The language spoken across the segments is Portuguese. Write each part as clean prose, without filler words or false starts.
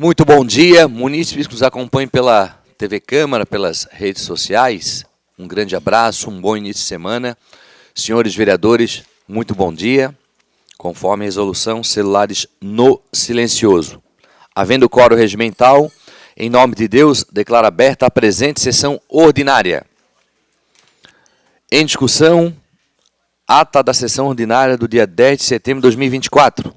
Muito bom dia, munícipes que nos acompanham pela TV Câmara, pelas redes sociais. Um grande abraço, um bom início de semana. Senhores vereadores, muito bom dia. Conforme a resolução, celulares no silencioso. Havendo quórum regimental, em nome de Deus, declaro aberta a presente sessão ordinária. Em discussão, ata da sessão ordinária do dia 10 de setembro de 2024.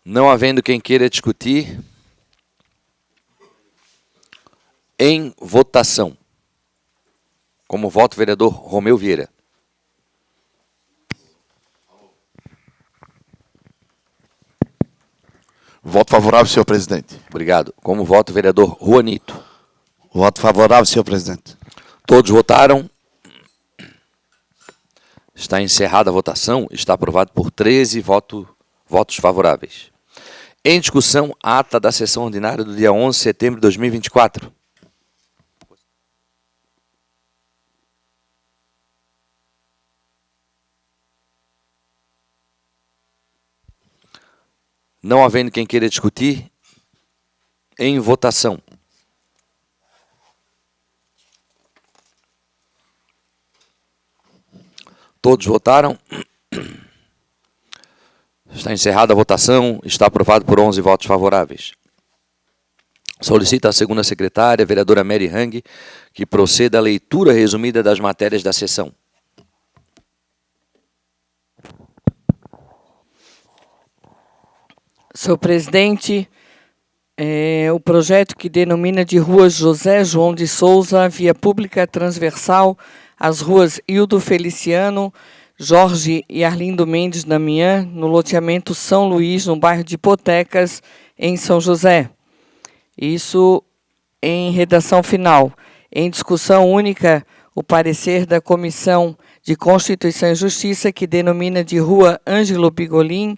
Não havendo quem queira discutir, em votação. Como voto, o vereador Romeu Vieira. Voto favorável, senhor presidente. Obrigado. Como voto, o vereador Juanito. Voto favorável, senhor presidente. Todos votaram. Está encerrada a votação. Está aprovado por 13 votos favoráveis. Em discussão, ata da sessão ordinária do dia 11 de setembro de 2024. Não havendo quem queira discutir, em votação. Todos votaram. Está encerrada a votação. Está aprovado por 11 votos favoráveis. Solicito à segunda secretária, vereadora Mary Hang, que proceda à leitura resumida das matérias da sessão. Senhor presidente, o projeto que denomina de ruas José João de Souza, via pública transversal, as ruas Hildo Feliciano, Jorge e Arlindo Mendes Damião, no loteamento São Luís, no bairro de Hipotecas, em São José. Isso em redação final. Em discussão única, o parecer da Comissão de Constituição e Justiça, que denomina de rua Ângelo Bigolin,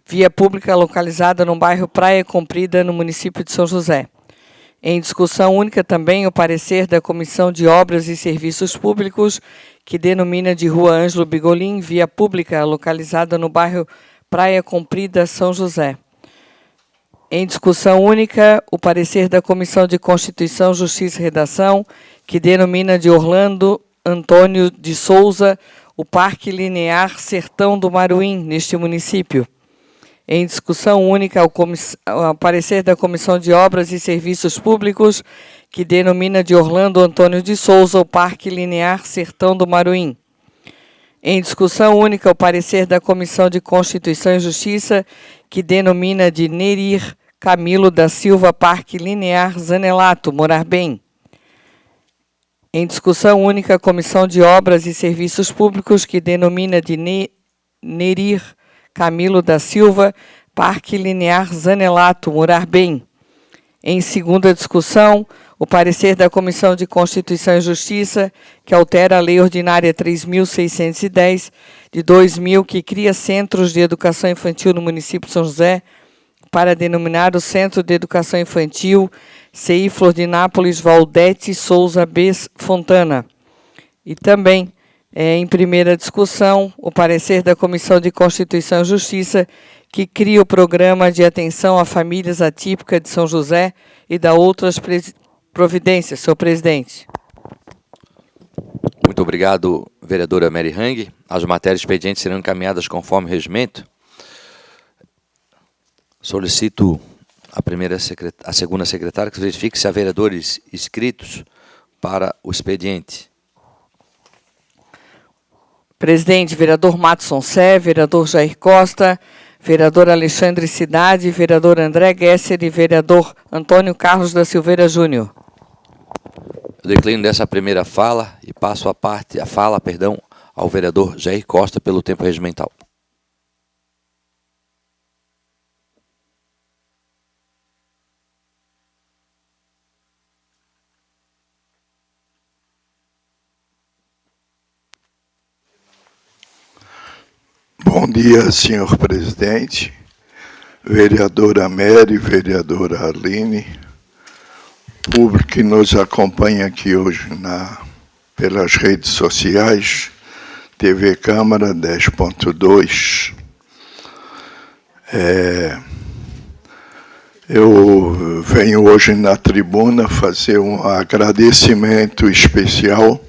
via pública localizada no bairro Praia Comprida, no município de São José. Em discussão única também o parecer da Comissão de Obras e Serviços Públicos, que denomina de rua Ângelo Bigolin, via pública localizada no bairro Praia Comprida, São José. Em discussão única, o parecer da Comissão de Constituição, Justiça e Redação, que denomina de Orlando Antônio de Souza, o Parque Linear Sertão do Maruim, neste município. Em discussão única, o parecer da Comissão de Obras e Serviços Públicos, que denomina de Orlando Antônio de Souza, o Parque Linear Sertão do Maruim. Em discussão única, o parecer da Comissão de Constituição e Justiça, que denomina de Nerir Camilo da Silva, Parque Linear Zanelato, Morar Bem. Em discussão única, a Comissão de Obras e Serviços Públicos, que denomina de Nerir Camilo da Silva, Parque Linear Zanelato, Morar Bem. Em segunda discussão, o parecer da Comissão de Constituição e Justiça, que altera a Lei Ordinária 3.610, de 2000, que cria centros de educação infantil no município de São José, para denominar o Centro de Educação Infantil CI Florinápolis Valdete Souza B. Fontana. E também, em primeira discussão, o parecer da Comissão de Constituição e Justiça, que cria o Programa de Atenção a Famílias Atípicas de São José e dá outras providências, senhor presidente. Muito obrigado, vereadora Mary Hang. As matérias expedientes serão encaminhadas conforme o regimento. Solicito a segunda secretária que verifique se há vereadores inscritos para o expediente. Presidente, vereador Matson Sé, vereador Jair Costa, vereador Alexandre Cidade, vereador André Gesser e vereador Antônio Carlos da Silveira Júnior. Eu declino dessa primeira fala e passo a fala ao vereador Jair Costa pelo tempo regimental. Bom dia, senhor presidente, vereadora Mary, vereadora Aline, público que nos acompanha aqui hoje pelas redes sociais, TV Câmara 10.2. Eu venho hoje na tribuna fazer um agradecimento especial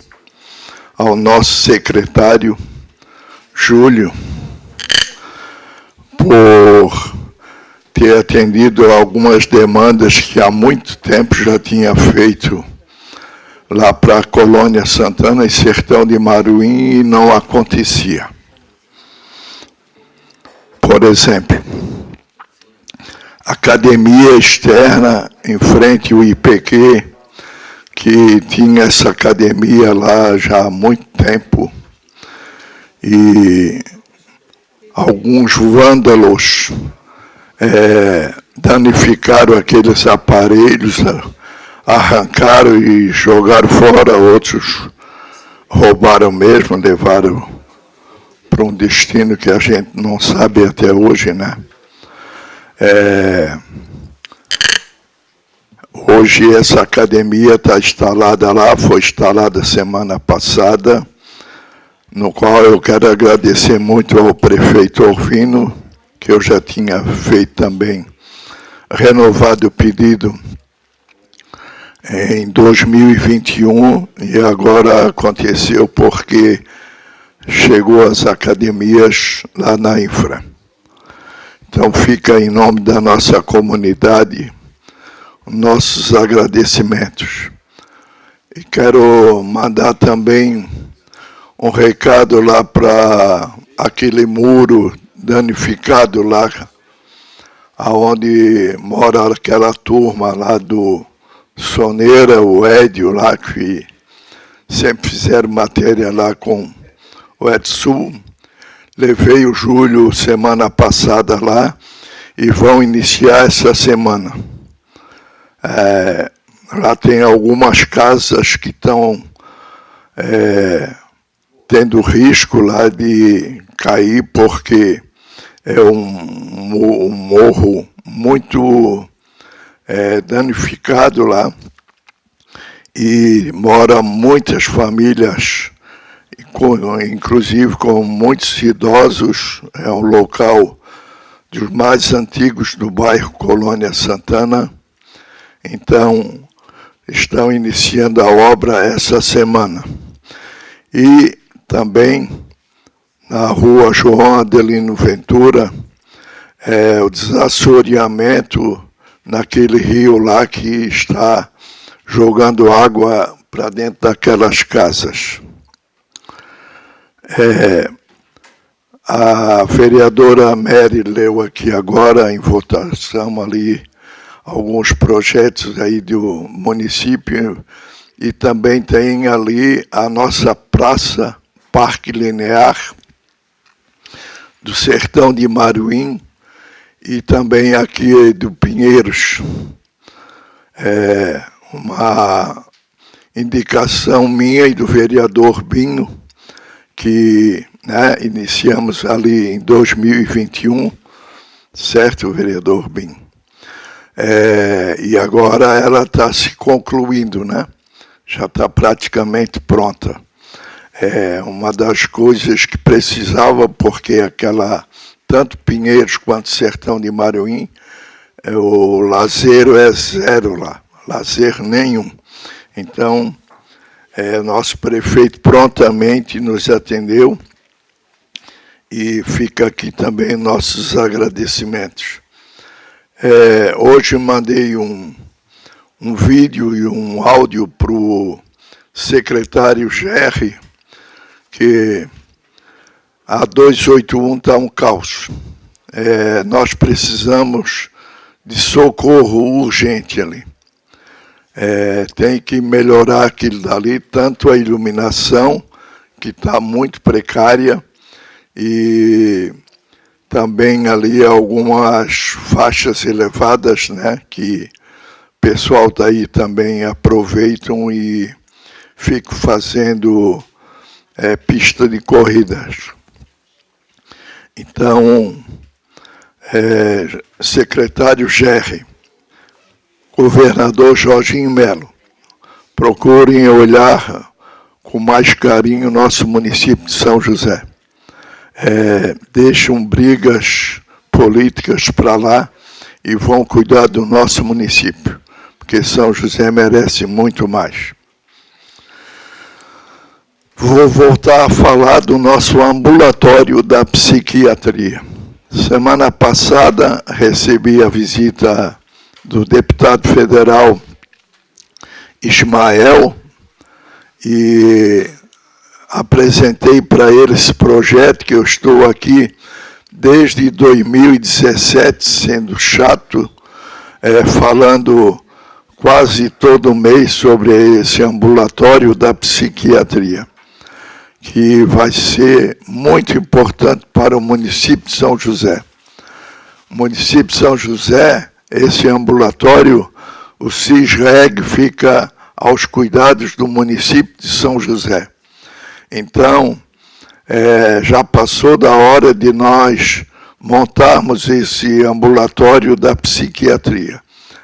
ao nosso secretário, Júlio, por ter atendido algumas demandas que há muito tempo já tinha feito lá para a Colônia Santana e Sertão de Maruim e não acontecia. Por exemplo, academia externa em frente ao IPQ, que tinha essa academia lá já há muito tempo, e alguns vândalos danificaram aqueles aparelhos, arrancaram e jogaram fora, outros roubaram mesmo, levaram para um destino que a gente não sabe até hoje, né? Hoje essa academia está instalada lá, foi instalada semana passada, no qual eu quero agradecer muito ao prefeito Orvino, que eu já tinha feito também, renovado o pedido em 2021, e agora aconteceu porque chegou às academias lá na Infra. Então fica em nome da nossa comunidade nossos agradecimentos. E quero mandar também um recado lá para aquele muro danificado lá, aonde mora aquela turma lá do Soneira, o Édio lá, que sempre fizeram matéria lá com o Edsul. Levei o Júlio semana passada lá e vão iniciar essa semana. Lá tem algumas casas que estão tendo risco lá de cair, porque é um morro muito danificado lá, e moram muitas famílias, inclusive com muitos idosos. É um local dos mais antigos do bairro Colônia Santana. Então, estão iniciando a obra essa semana. E também na rua João Adelino Ventura, o desassoreamento naquele rio lá que está jogando água para dentro daquelas casas. A vereadora Mary leu aqui agora em votação ali alguns projetos aí do município, e também tem ali a nossa praça Parque Linear do Sertão de Maruim, e também aqui do Pinheiros. Uma indicação minha e do vereador Binho, que iniciamos ali em 2021, certo, vereador Binho? E agora ela está se concluindo, né? Já está praticamente pronta. Uma das coisas que precisava, porque tanto Pinheiros quanto Sertão de Maruim, o lazer é zero lá, lazer nenhum. Então, nosso prefeito prontamente nos atendeu, e fica aqui também nossos agradecimentos. Hoje mandei um vídeo e um áudio para o secretário Gerry, que a 281 está um caos. Nós precisamos de socorro urgente ali. Tem que melhorar aquilo dali, tanto a iluminação, que está muito precária, e também ali algumas faixas elevadas, né, que o pessoal daí também aproveitam e ficam fazendo pista de corridas. Então, secretário Gerry, governador Jorginho Melo, procurem olhar com mais carinho o nosso município de São José. Deixam brigas políticas para lá e vão cuidar do nosso município, porque São José merece muito mais. Vou voltar a falar do nosso ambulatório da psiquiatria. Semana passada recebi a visita do deputado federal Ismael e apresentei para ele esse projeto que eu estou aqui desde 2017, sendo chato, falando quase todo mês sobre esse ambulatório da psiquiatria, que vai ser muito importante para o município de São José. O município de São José, esse ambulatório, o CISREG fica aos cuidados do município de São José. Então, já passou da hora de nós montarmos esse ambulatório da psiquiatria,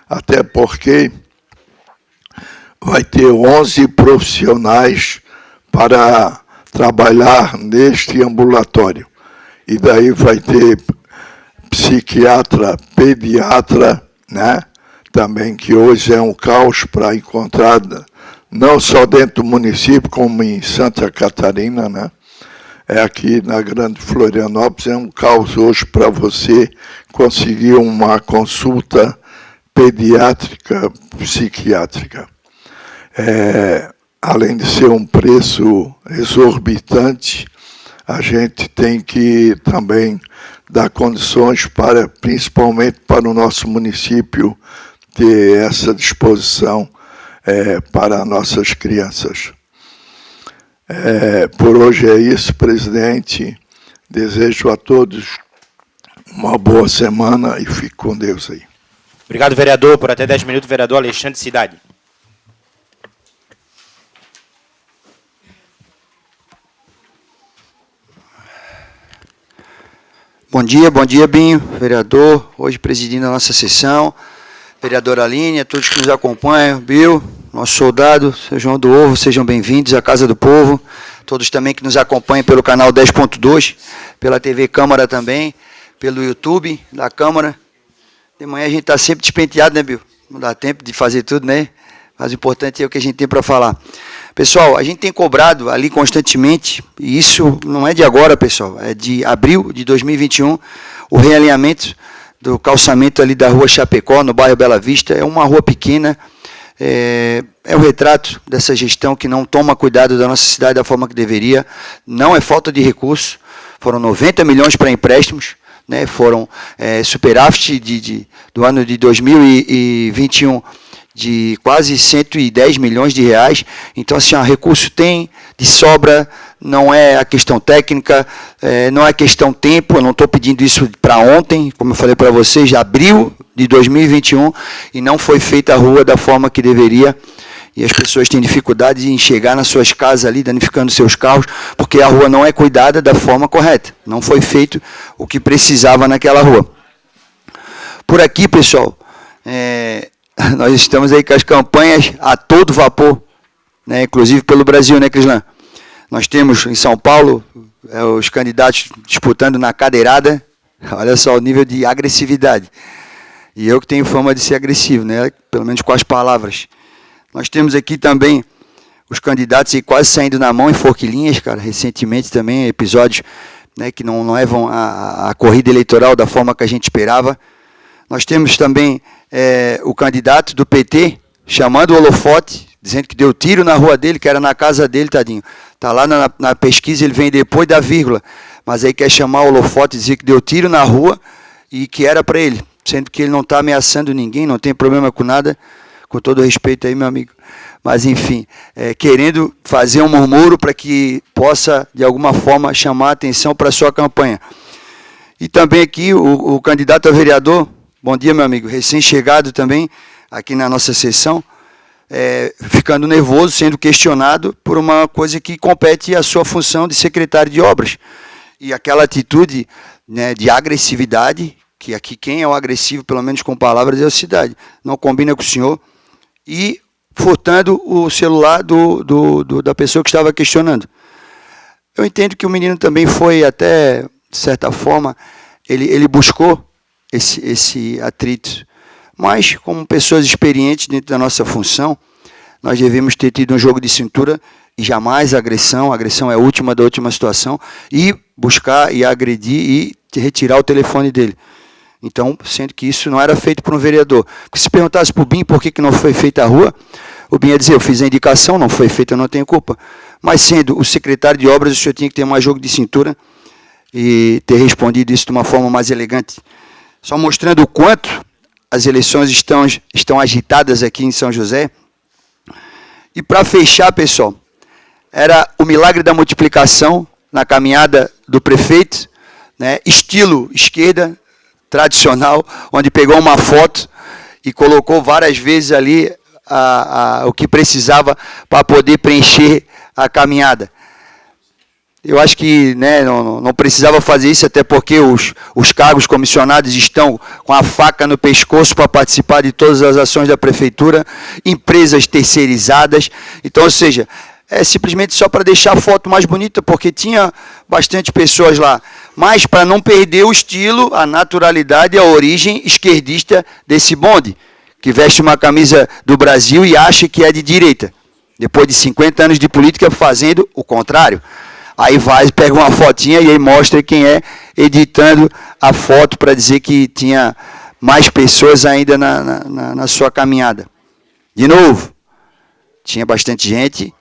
até porque vai ter 11 profissionais para trabalhar neste ambulatório. E daí vai ter psiquiatra, pediatra, né? Também, que hoje é um caos para encontrar, não só dentro do município, como em Santa Catarina, né? Aqui na Grande Florianópolis é um caos hoje para você conseguir uma consulta pediátrica, psiquiátrica. Além de ser um preço exorbitante, a gente tem que também dar condições para, principalmente para o nosso município, ter essa disposição para nossas crianças. Por hoje é isso, presidente. Desejo a todos uma boa semana e fique com Deus aí. Obrigado, vereador. Por até 10 minutos, vereador Alexandre Cidade. Bom dia, Binho, vereador, hoje presidindo a nossa sessão, vereadora Aline, a todos que nos acompanham, Bill, nosso soldado, seu João do Ovo, sejam bem-vindos à Casa do Povo, todos também que nos acompanham pelo canal 10.2, pela TV Câmara também, pelo YouTube da Câmara. De manhã a gente está sempre despenteado, né, Bill? Não dá tempo de fazer tudo, né? Mas o importante é o que a gente tem para falar. Pessoal, a gente tem cobrado ali constantemente, e isso não é de agora, pessoal, é de abril de 2021, o realinhamento do calçamento ali da rua Chapecó, no bairro Bela Vista. É uma rua pequena, é o retrato dessa gestão que não toma cuidado da nossa cidade da forma que deveria. Não é falta de recurso, foram 90 milhões para empréstimos, né, foram superávit do ano de 2021, de quase 110 milhões de reais. Então, assim, recurso tem de sobra, não é a questão técnica, não é questão tempo. Eu não estou pedindo isso para ontem, como eu falei para vocês, abril de 2021, e não foi feita a rua da forma que deveria, e as pessoas têm dificuldade em chegar nas suas casas ali, danificando seus carros, porque a rua não é cuidada da forma correta, não foi feito o que precisava naquela rua. Por aqui, pessoal, nós estamos aí com as campanhas a todo vapor, né, inclusive pelo Brasil, né, Crislan? Nós temos em São Paulo os candidatos disputando na cadeirada. Olha só o nível de agressividade. E eu que tenho fama de ser agressivo, né, pelo menos com as palavras. Nós temos aqui também os candidatos aí quase saindo na mão em forquilhinhas, cara, recentemente também, episódios, né, que não levam a corrida eleitoral da forma que a gente esperava. Nós temos também o candidato do PT chamando o holofote, dizendo que deu tiro na rua dele, que era na casa dele, tadinho. Está lá na pesquisa, ele vem depois da vírgula, mas aí quer chamar o holofote, dizer que deu tiro na rua e que era para ele, sendo que ele não está ameaçando ninguém, não tem problema com nada, com todo respeito aí, meu amigo. Mas, enfim, querendo fazer um murmúrio para que possa, de alguma forma, chamar a atenção para a sua campanha. E também aqui o candidato a vereador, bom dia, meu amigo, recém-chegado também aqui na nossa sessão, ficando nervoso, sendo questionado por uma coisa que compete à sua função de secretário de obras. E aquela atitude né, de agressividade, que aqui quem é o agressivo, pelo menos com palavras, é a cidade. Não combina com o senhor. E furtando o celular da pessoa que estava questionando. Eu entendo que o menino também foi até, de certa forma, ele buscou esse atrito. Mas, como pessoas experientes dentro da nossa função, nós devemos ter tido um jogo de cintura e jamais agressão. A agressão é a última da última situação. E buscar e agredir e retirar o telefone dele. Então, sendo que isso não era feito por um vereador. Porque se perguntasse para o BIM por que não foi feita a rua, o BIM ia dizer, eu fiz a indicação, não foi feita, eu não tenho culpa. Mas sendo o secretário de obras, o senhor tinha que ter mais jogo de cintura e ter respondido isso de uma forma mais elegante. Só mostrando o quanto as eleições estão agitadas aqui em São José. E para fechar, pessoal, era o milagre da multiplicação na caminhada do prefeito, né, estilo esquerda, tradicional, onde pegou uma foto e colocou várias vezes ali o que precisava para poder preencher a caminhada. Eu acho que, né, não precisava fazer isso, até porque os cargos comissionados estão com a faca no pescoço para participar de todas as ações da prefeitura, empresas terceirizadas. Então, ou seja, é simplesmente só para deixar a foto mais bonita, porque tinha bastante pessoas lá. Mas para não perder o estilo, a naturalidade e a origem esquerdista desse bonde, que veste uma camisa do Brasil e acha que é de direita. Depois de 50 anos de política, fazendo o contrário. Aí vai, pega uma fotinha e aí mostra quem é, editando a foto para dizer que tinha mais pessoas ainda na sua caminhada. De novo, tinha bastante gente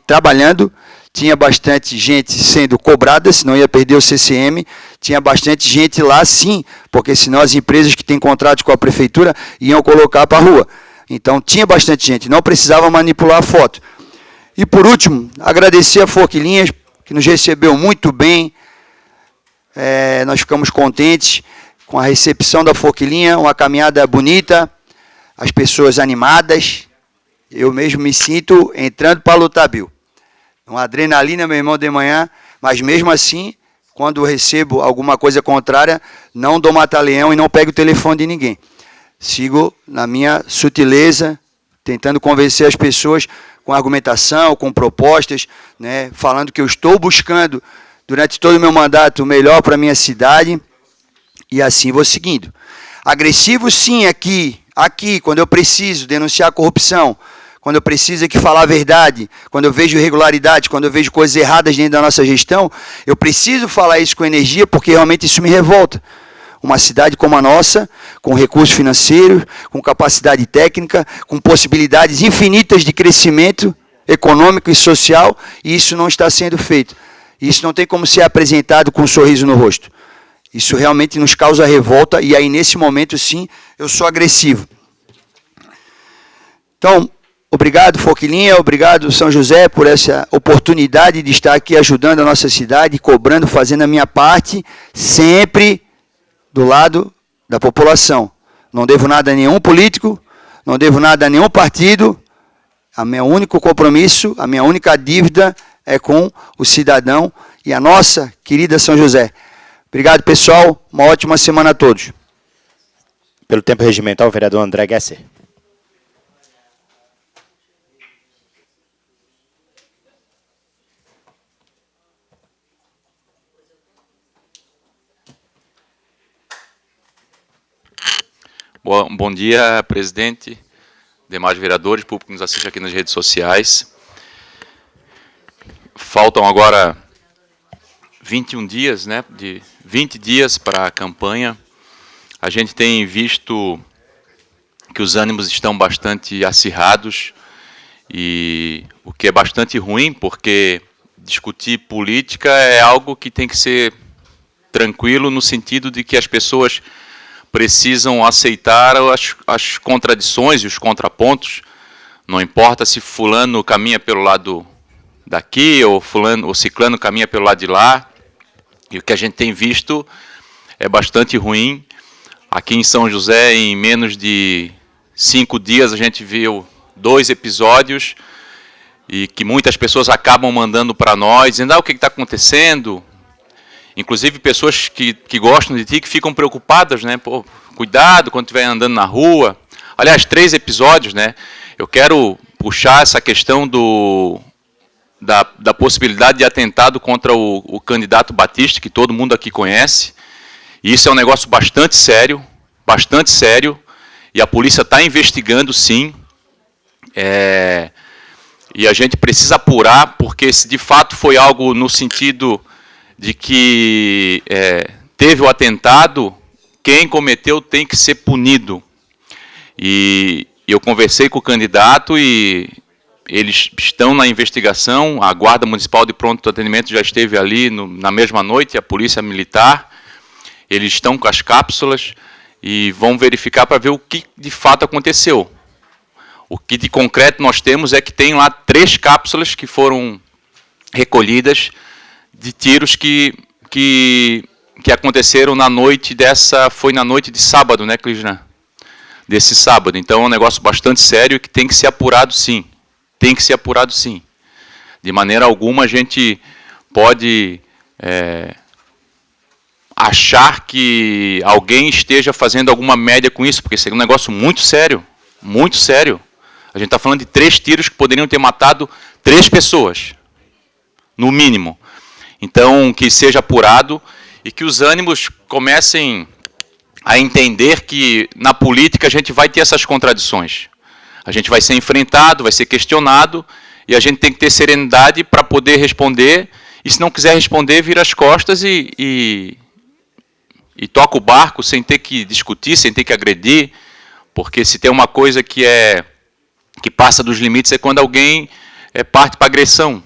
trabalhando, tinha bastante gente sendo cobrada, senão ia perder o CCM, tinha bastante gente lá sim, porque senão as empresas que têm contrato com a prefeitura iam colocar para a rua. Então tinha bastante gente, não precisava manipular a foto. E por último, agradecer a Forquilinhas, que nos recebeu muito bem, nós ficamos contentes com a recepção da Forquilinha, uma caminhada bonita, as pessoas animadas, eu mesmo me sinto entrando para lutar, Bill. Uma adrenalina, meu irmão, de manhã, mas mesmo assim, quando recebo alguma coisa contrária, não dou mata-leão e não pego o telefone de ninguém. Sigo na minha sutileza, tentando convencer as pessoas com argumentação, com propostas, né, falando que eu estou buscando, durante todo o meu mandato, o melhor para a minha cidade, e assim vou seguindo. Agressivo, sim, aqui, quando eu preciso denunciar a corrupção, quando eu preciso aqui falar a verdade, quando eu vejo irregularidade, quando eu vejo coisas erradas dentro da nossa gestão, eu preciso falar isso com energia, porque realmente isso me revolta. Uma cidade como a nossa, com recursos financeiros, com capacidade técnica, com possibilidades infinitas de crescimento econômico e social, e isso não está sendo feito. Isso não tem como ser apresentado com um sorriso no rosto. Isso realmente nos causa revolta, e aí nesse momento, sim, eu sou agressivo. Então, obrigado, Forquilinha, obrigado, São José, por essa oportunidade de estar aqui ajudando a nossa cidade, cobrando, fazendo a minha parte, sempre do lado da população. Não devo nada a nenhum político, não devo nada a nenhum partido. O meu único compromisso, a minha única dívida é com o cidadão e a nossa querida São José. Obrigado, pessoal. Uma ótima semana a todos. Pelo tempo regimental, o vereador André Gesser. Bom dia, presidente, demais vereadores, público que nos assiste aqui nas redes sociais. Faltam agora 21 dias, né, 20 dias para a campanha. A gente tem visto que os ânimos estão bastante acirrados, e o que é bastante ruim, porque discutir política é algo que tem que ser tranquilo, no sentido de que as pessoas precisam aceitar as contradições e os contrapontos. Não importa se fulano caminha pelo lado daqui ou fulano ou ciclano caminha pelo lado de lá. E o que a gente tem visto é bastante ruim. Aqui em São José, em menos de 5 dias, a gente viu 2 episódios e que muitas pessoas acabam mandando para nós, dizendo: o que está acontecendo? inclusive pessoas que gostam de ti, que ficam preocupadas, né? Pô, cuidado quando estiver andando na rua. Aliás, 3 episódios, né? Eu quero puxar essa questão da possibilidade de atentado contra o candidato Batista, que todo mundo aqui conhece. E isso é um negócio bastante sério, e a polícia está investigando, sim. E a gente precisa apurar, porque se de fato foi algo no sentido de que teve o atentado, quem cometeu tem que ser punido. E eu conversei com o candidato e eles estão na investigação, a Guarda Municipal de Pronto Atendimento já esteve ali na mesma noite, a Polícia Militar, eles estão com as cápsulas e vão verificar para ver o que de fato aconteceu. O que de concreto nós temos é que tem lá 3 cápsulas que foram recolhidas de tiros que aconteceram na noite foi na noite de sábado, né, Clisna? Desse sábado. Então é um negócio bastante sério que tem que ser apurado, sim. Tem que ser apurado, sim. De maneira alguma a gente pode achar que alguém esteja fazendo alguma média com isso, porque seria um negócio muito sério. Muito sério. A gente está falando de 3 tiros que poderiam ter matado 3 pessoas, no mínimo. Então, que seja apurado e que os ânimos comecem a entender que na política a gente vai ter essas contradições. A gente vai ser enfrentado, vai ser questionado, e a gente tem que ter serenidade para poder responder, e se não quiser responder, vira as costas e toca o barco sem ter que discutir, sem ter que agredir, porque se tem uma coisa que passa dos limites é quando alguém parte para agressão.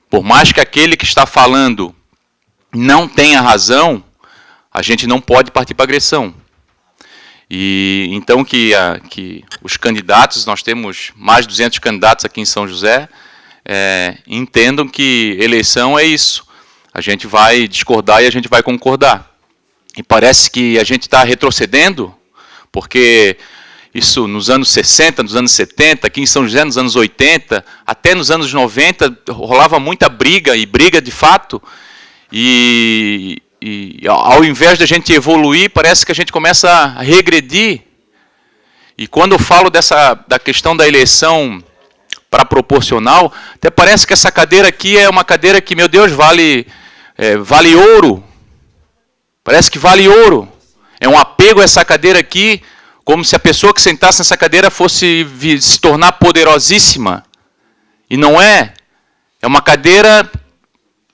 Por mais que aquele que está falando não tenha razão, a gente não pode partir para agressão. E então que os candidatos, nós temos mais de 200 candidatos aqui em São José, entendam que eleição é isso. A gente vai discordar e a gente vai concordar. E parece que a gente está retrocedendo, porque isso nos anos 60, nos anos 70, aqui em São José nos anos 80, até nos anos 90, rolava muita briga, e briga de fato, e ao invés de a gente evoluir, parece que a gente começa a regredir. E quando eu falo da questão da eleição para proporcional, até parece que essa cadeira aqui é uma cadeira que, meu Deus, vale ouro. Parece que vale ouro. É um apego a essa cadeira aqui, como se a pessoa que sentasse nessa cadeira fosse se tornar poderosíssima. E não é. É uma cadeira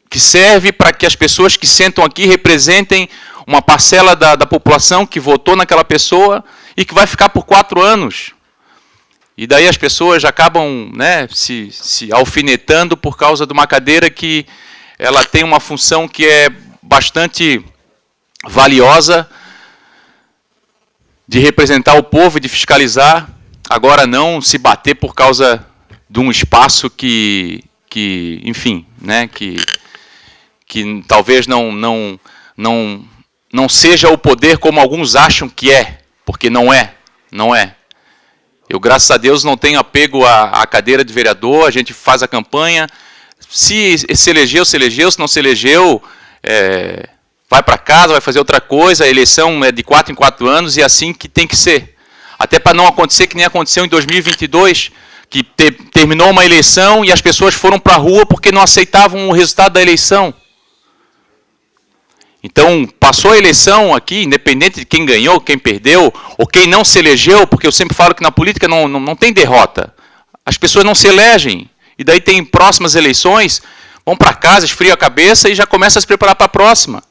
que serve para que as pessoas que sentam aqui representem uma parcela da população que votou naquela pessoa e que vai ficar por 4 anos. E daí as pessoas acabam, né, se alfinetando por causa de uma cadeira que ela tem uma função que é bastante valiosa, de representar o povo e de fiscalizar, agora não se bater por causa de um espaço que enfim, né, que talvez não seja o poder como alguns acham que é, porque não é. Eu, graças a Deus, não tenho apego à cadeira de vereador, a gente faz a campanha, se elegeu, se não se elegeu, vai para casa, vai fazer outra coisa, a eleição é de 4 em 4 anos e é assim que tem que ser. Até para não acontecer que nem aconteceu em 2022, que terminou uma eleição e as pessoas foram para a rua porque não aceitavam o resultado da eleição. Então, passou a eleição aqui, independente de quem ganhou, quem perdeu, ou quem não se elegeu, porque eu sempre falo que na política não tem derrota. As pessoas não se elegem, e daí tem próximas eleições, vão para casa, esfriam a cabeça e já começam a se preparar para a próxima.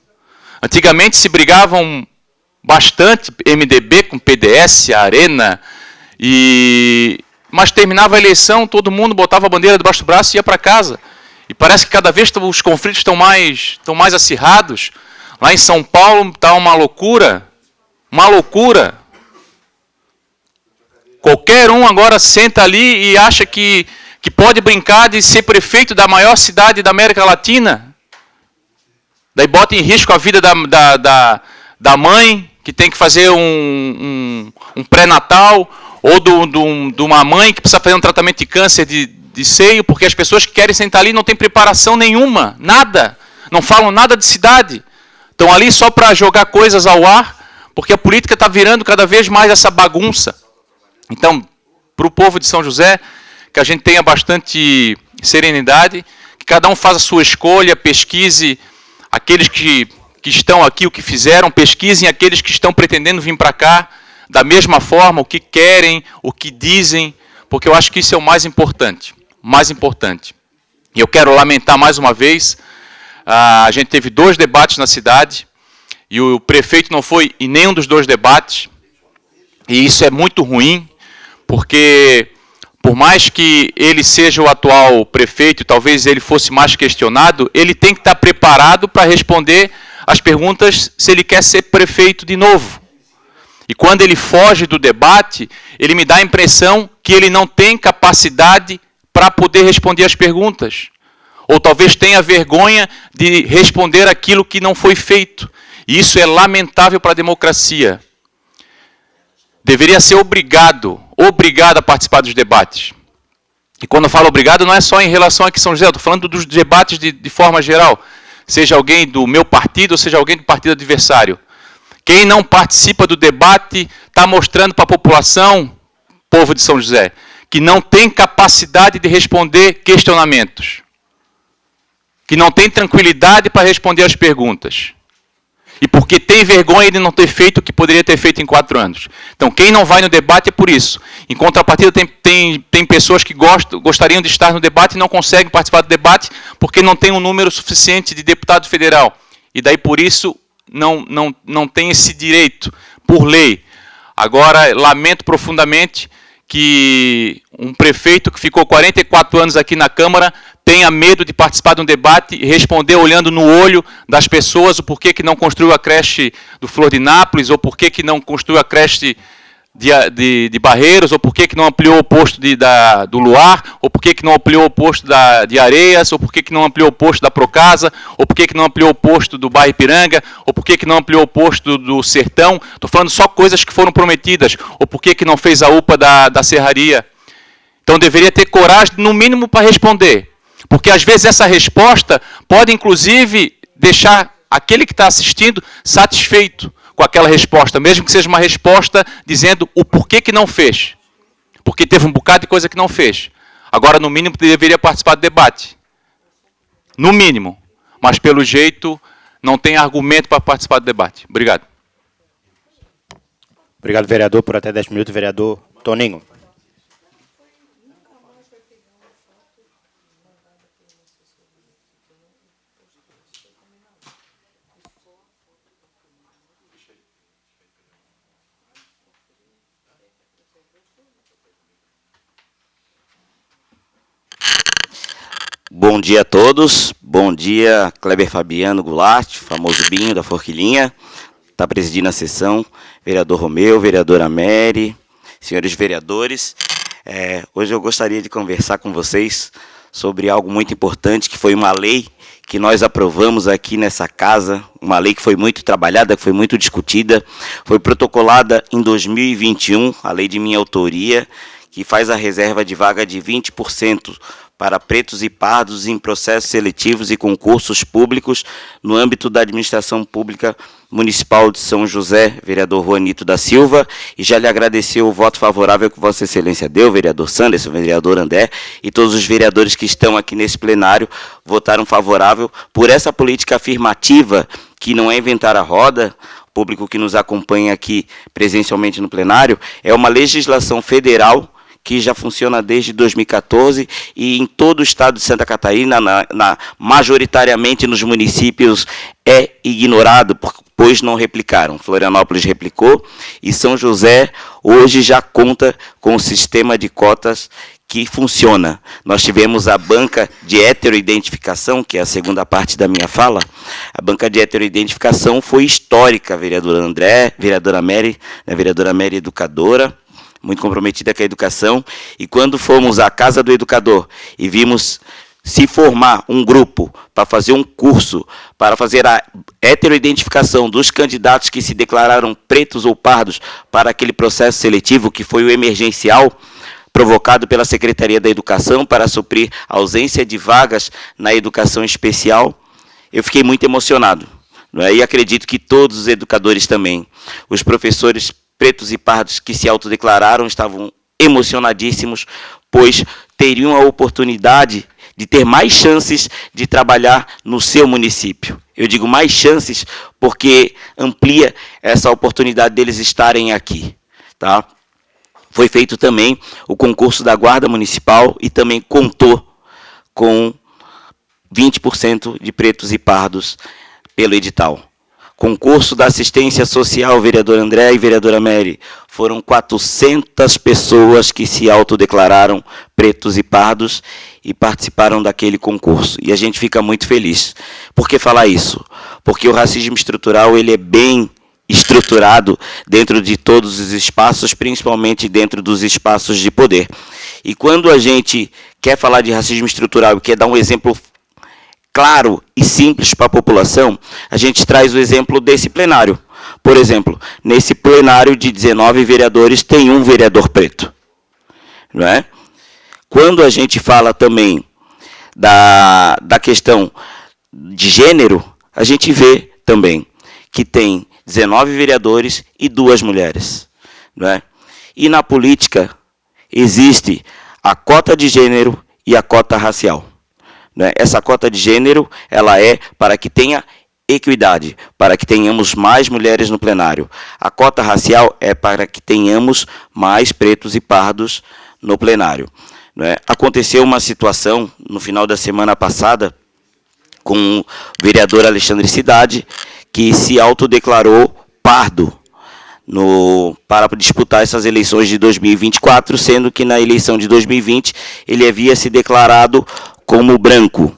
Antigamente se brigavam bastante, MDB com PDS, Arena, mas terminava a eleição, todo mundo botava a bandeira debaixo do braço e ia para casa. E parece que cada vez os conflitos estão mais acirrados. Lá em São Paulo está uma loucura. Uma loucura. Qualquer um agora senta ali e acha que pode brincar de ser prefeito da maior cidade da América Latina. Daí bota em risco a vida da mãe, que tem que fazer um pré-natal, ou de uma mãe que precisa fazer um tratamento de câncer de seio, porque as pessoas que querem sentar ali não têm preparação nenhuma, nada. não falam nada de cidade. Estão ali só para jogar coisas ao ar, porque a política está virando cada vez mais essa bagunça. Então, para o povo de São José, que a gente tenha bastante serenidade, que cada um faça a sua escolha, pesquise aqueles que estão aqui, o que fizeram, pesquisem aqueles que estão pretendendo vir para cá, da mesma forma, o que querem, o que dizem, porque eu acho que isso é o mais importante. Mais importante. E eu quero lamentar mais uma vez, a gente teve 2 debates na cidade, e o prefeito não foi em nenhum dos 2 debates, e isso é muito ruim, porque por mais que ele seja o atual prefeito, e talvez ele fosse mais questionado, ele tem que estar preparado para responder as perguntas se ele quer ser prefeito de novo. E quando ele foge do debate, ele me dá a impressão que ele não tem capacidade para poder responder as perguntas. Ou talvez tenha vergonha de responder aquilo que não foi feito. E isso é lamentável para a democracia. Deveria ser obrigado a participar dos debates. E quando eu falo obrigado, não é só em relação aqui em São José, eu estou falando dos debates de forma geral. Seja alguém do meu partido ou seja alguém do partido adversário. Quem não participa do debate está mostrando para a população, povo de São José, que não tem capacidade de responder questionamentos. Que não tem tranquilidade para responder as perguntas. E porque tem vergonha de não ter feito o que poderia ter feito em 4 anos. Então, quem não vai no debate é por isso. Em contrapartida, tem pessoas que gostariam de estar no debate e não conseguem participar do debate porque não tem um número suficiente de deputado federal. E daí, por isso, não tem esse direito, por lei. Agora, lamento profundamente que um prefeito que ficou 44 anos aqui na Câmara tenha medo de participar de um debate e responder olhando no olho das pessoas o porquê que não construiu a creche do Flor de Nápoles, ou porquê que não construiu a creche de Barreiros, ou porquê que não ampliou o posto do Luar, ou porquê que não ampliou o posto de Areias, ou porquê que não ampliou o posto da Procasa, ou porquê que não ampliou o posto do bairro Ipiranga, ou porquê que não ampliou o posto do Sertão. Estou falando só coisas que foram prometidas, ou porquê que não fez a UPA da Serraria. Então deveria ter coragem, no mínimo, para responder. Porque às vezes essa resposta pode, inclusive, deixar aquele que está assistindo satisfeito com aquela resposta, mesmo que seja uma resposta dizendo o porquê que não fez. Porque teve um bocado de coisa que não fez. Agora, no mínimo, deveria participar do debate. No mínimo. Mas, pelo jeito, não tem argumento para participar do debate. Obrigado. Obrigado, vereador, por até 10 minutos. Vereador Toninho. Bom dia a todos, bom dia Kleber Fabiano Goulart, famoso Binho da Forquilinha, está presidindo a sessão, vereador Romeu, vereadora Mary, senhores vereadores. Hoje eu gostaria de conversar com vocês sobre algo muito importante, que foi uma lei que nós aprovamos aqui nessa casa, uma lei que foi muito trabalhada, que foi muito discutida, foi protocolada em 2021, a lei de minha autoria, que faz a reserva de vaga de 20% para pretos e pardos em processos seletivos e concursos públicos no âmbito da administração pública municipal de São José, vereador Juanito da Silva, e já lhe agradeceu o voto favorável que Vossa Excelência deu, vereador Sanderson, vereador André, e todos os vereadores que estão aqui nesse plenário votaram favorável por essa política afirmativa, que não é inventar a roda. O público que nos acompanha aqui presencialmente no plenário, é uma legislação federal que já funciona desde 2014 e em todo o estado de Santa Catarina, majoritariamente nos municípios, é ignorado, pois não replicaram. Florianópolis replicou e São José hoje já conta com o sistema de cotas que funciona. Nós tivemos a banca de heteroidentificação, que é a segunda parte da minha fala. A banca de heteroidentificação foi histórica, vereador André, vereadora Mary, educadora, muito comprometida com a educação, e quando fomos à Casa do Educador e vimos se formar um grupo para fazer um curso, para fazer a heteroidentificação dos candidatos que se declararam pretos ou pardos para aquele processo seletivo, que foi o emergencial, provocado pela Secretaria da Educação para suprir a ausência de vagas na educação especial, eu fiquei muito emocionado, não é? E acredito que todos os educadores também. Os professores pretos e pardos que se autodeclararam estavam emocionadíssimos, pois teriam a oportunidade de ter mais chances de trabalhar no seu município. Eu digo mais chances porque amplia essa oportunidade deles estarem aqui, tá? Foi feito também o concurso da Guarda Municipal e também contou com 20% de pretos e pardos pelo edital. Concurso da Assistência Social, vereador André e vereadora Mary, foram 400 pessoas que se autodeclararam pretos e pardos e participaram daquele concurso. E a gente fica muito feliz. Por que falar isso? Porque o racismo estrutural ele é bem estruturado dentro de todos os espaços, principalmente dentro dos espaços de poder. E quando a gente quer falar de racismo estrutural e quer dar um exemplo claro e simples para a população, a gente traz o exemplo desse plenário. Por exemplo, nesse plenário de 19 vereadores, tem um vereador preto. Não é? Quando a gente fala também da questão de gênero, a gente vê também que tem 19 vereadores e 2 mulheres. Não é? E na política existe a cota de gênero e a cota racial. Essa cota de gênero ela é para que tenha equidade, para que tenhamos mais mulheres no plenário. A cota racial é para que tenhamos mais pretos e pardos no plenário. Aconteceu uma situação no final da semana passada com o vereador Alexandre Cidade, que se autodeclarou pardo para disputar essas eleições de 2024, sendo que na eleição de 2020 ele havia se declarado como branco.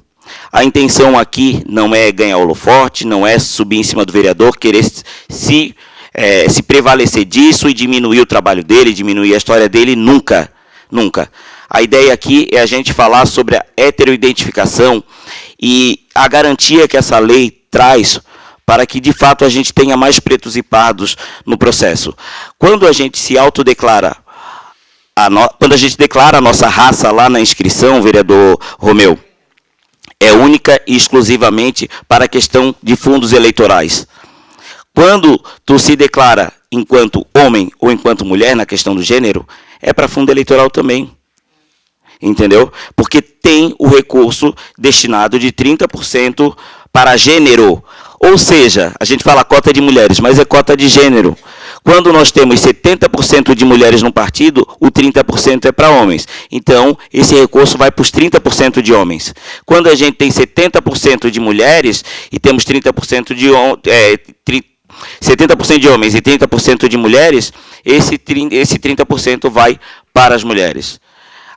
A intenção aqui não é ganhar holofote, não é subir em cima do vereador, querer se prevalecer disso e diminuir o trabalho dele, diminuir a história dele, nunca, nunca. A ideia aqui é a gente falar sobre a heteroidentificação e a garantia que essa lei traz para que, de fato, a gente tenha mais pretos e pardos no processo. Quando a gente se autodeclara, quando a gente declara a nossa raça lá na inscrição, vereador Romeu, é única e exclusivamente para a questão de fundos eleitorais. Quando tu se declara enquanto homem ou enquanto mulher, na questão do gênero, é para fundo eleitoral também. Entendeu? Porque tem o recurso destinado de 30% para gênero. Ou seja, a gente fala cota de mulheres, mas é cota de gênero. Quando nós temos 70% de mulheres no partido, o 30% é para homens. Então, esse recurso vai para os 30% de homens. Quando a gente tem 70% de mulheres e temos 30% de 70% de homens e 30% de mulheres, esse 30% vai para as mulheres.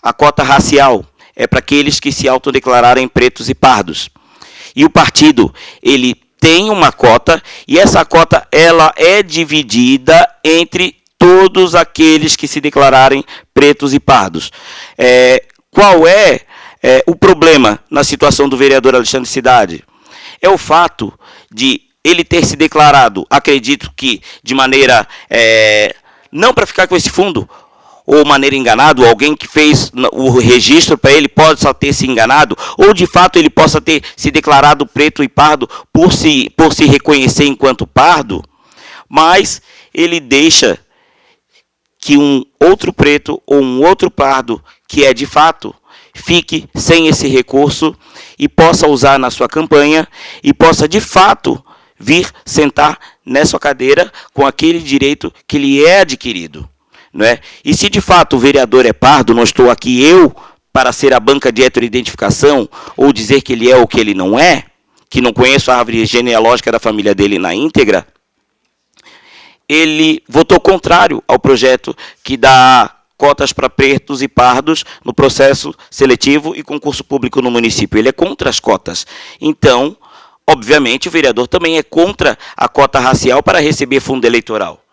A cota racial é para aqueles que se autodeclararem pretos e pardos. E o partido, ele tem uma cota, e essa cota ela é dividida entre todos aqueles que se declararem pretos e pardos. Qual é o problema na situação do vereador Alexandre Cidade? É o fato de ele ter se declarado, acredito que de maneira, não para ficar com esse fundo, ou maneira enganado, alguém que fez o registro para ele possa ter se enganado, ou de fato ele possa ter se declarado preto e pardo por se reconhecer enquanto pardo, mas ele deixa que um outro preto ou um outro pardo, que é de fato, fique sem esse recurso e possa usar na sua campanha e possa de fato vir sentar nessa cadeira com aquele direito que lhe é adquirido. Não é? E se de fato o vereador é pardo, não estou aqui eu para ser a banca de heteroidentificação ou dizer que ele é ou que ele não é, que não conheço a árvore genealógica da família dele na íntegra, ele votou contrário ao projeto que dá cotas para pretos e pardos no processo seletivo e concurso público no município. Ele é contra as cotas. Então, obviamente, o vereador também é contra a cota racial para receber fundo eleitoral.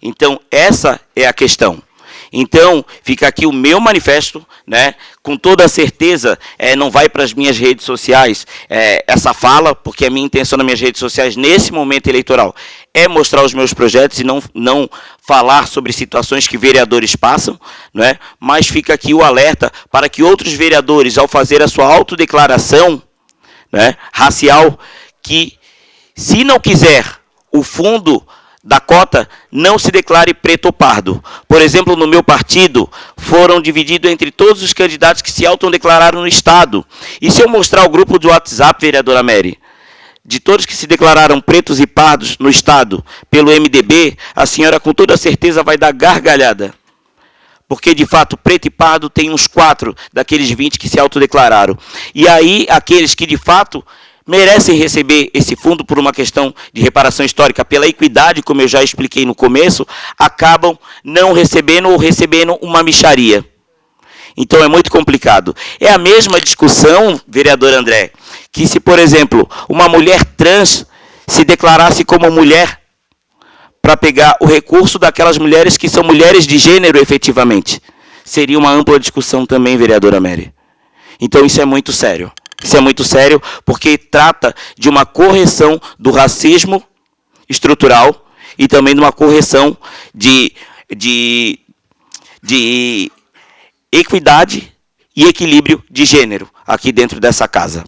Então, essa é a questão. Então, fica aqui o meu manifesto, né? Com toda a certeza, não vai para as minhas redes sociais essa fala, porque a minha intenção nas minhas redes sociais, nesse momento eleitoral, é mostrar os meus projetos e não falar sobre situações que vereadores passam, né? Mas fica aqui o alerta para que outros vereadores, ao fazer a sua autodeclaração, né, racial, que, se não quiser o fundo da cota, não se declare preto ou pardo. Por exemplo, no meu partido, foram divididos entre todos os candidatos que se autodeclararam no Estado. E se eu mostrar o grupo do WhatsApp, vereadora Mary, de todos que se declararam pretos e pardos no Estado pelo MDB, a senhora com toda certeza vai dar gargalhada. Porque, de fato, preto e pardo tem uns 4 daqueles 20 que se autodeclararam. E aí, aqueles que, de fato, merecem receber esse fundo por uma questão de reparação histórica, pela equidade, como eu já expliquei no começo, acabam não recebendo ou recebendo uma mixaria. Então é muito complicado. É a mesma discussão, vereador André, que se, por exemplo, uma mulher trans se declarasse como mulher para pegar o recurso daquelas mulheres que são mulheres de gênero efetivamente. Seria uma ampla discussão também, vereadora Mary. Então isso é muito sério. Isso é muito sério porque trata de uma correção do racismo estrutural e também de uma correção de equidade e equilíbrio de gênero aqui dentro dessa casa.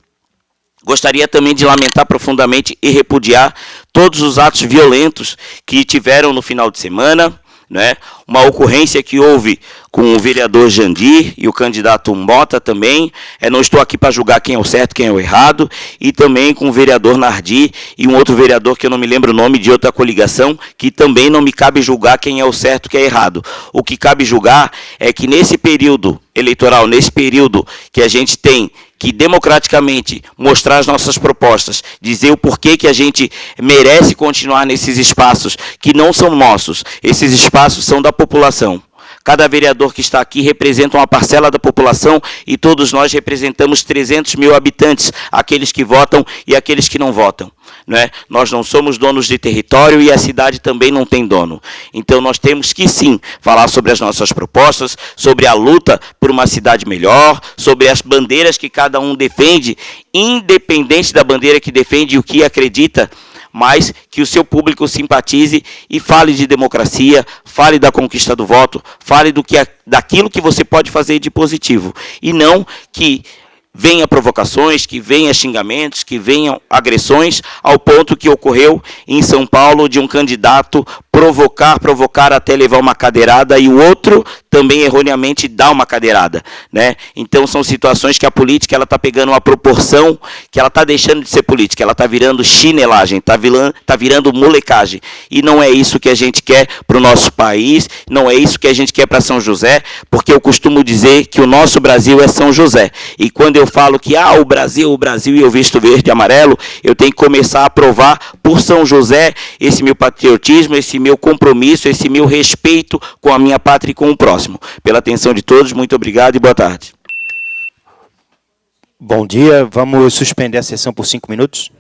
Gostaria também de lamentar profundamente e repudiar todos os atos violentos que tiveram no final de semana, né? Uma ocorrência que houve com o vereador Jandir e o candidato Mota também. Não estou aqui para julgar quem é o certo, quem é o errado. E também com o vereador Nardi e um outro vereador que eu não me lembro o nome, de outra coligação, que também não me cabe julgar quem é o certo, quem é errado. O que cabe julgar é que nesse período eleitoral, nesse período que a gente tem que democraticamente mostrar as nossas propostas, dizer o porquê que a gente merece continuar nesses espaços que não são nossos, esses espaços são da população. Cada vereador que está aqui representa uma parcela da população e todos nós representamos 300 mil habitantes, aqueles que votam e aqueles que não votam. Né? Nós não somos donos de território e a cidade também não tem dono. Então nós temos que sim falar sobre as nossas propostas, sobre a luta por uma cidade melhor, sobre as bandeiras que cada um defende, independente da bandeira que defende e o que acredita, mas que o seu público simpatize e fale de democracia, fale da conquista do voto, fale daquilo que você pode fazer de positivo. E não que venha provocações, que venha xingamentos, que venham agressões, ao ponto que ocorreu em São Paulo de um candidato provocar até levar uma cadeirada e o outro também erroneamente dar uma cadeirada, né? Então são situações que a política ela está pegando uma proporção que ela está deixando de ser política, ela está virando chinelagem, está virando molecagem. E não é isso que a gente quer para o nosso país, não é isso que a gente quer para São José, porque eu costumo dizer que o nosso Brasil é São José. E quando eu falo que o Brasil e eu visto verde e amarelo, eu tenho que começar a provar por São José esse meu patriotismo, esse meu compromisso, esse meu respeito com a minha pátria e com o próximo. Pela atenção de todos, muito obrigado e boa tarde. Bom dia, vamos suspender a sessão por 5 minutos.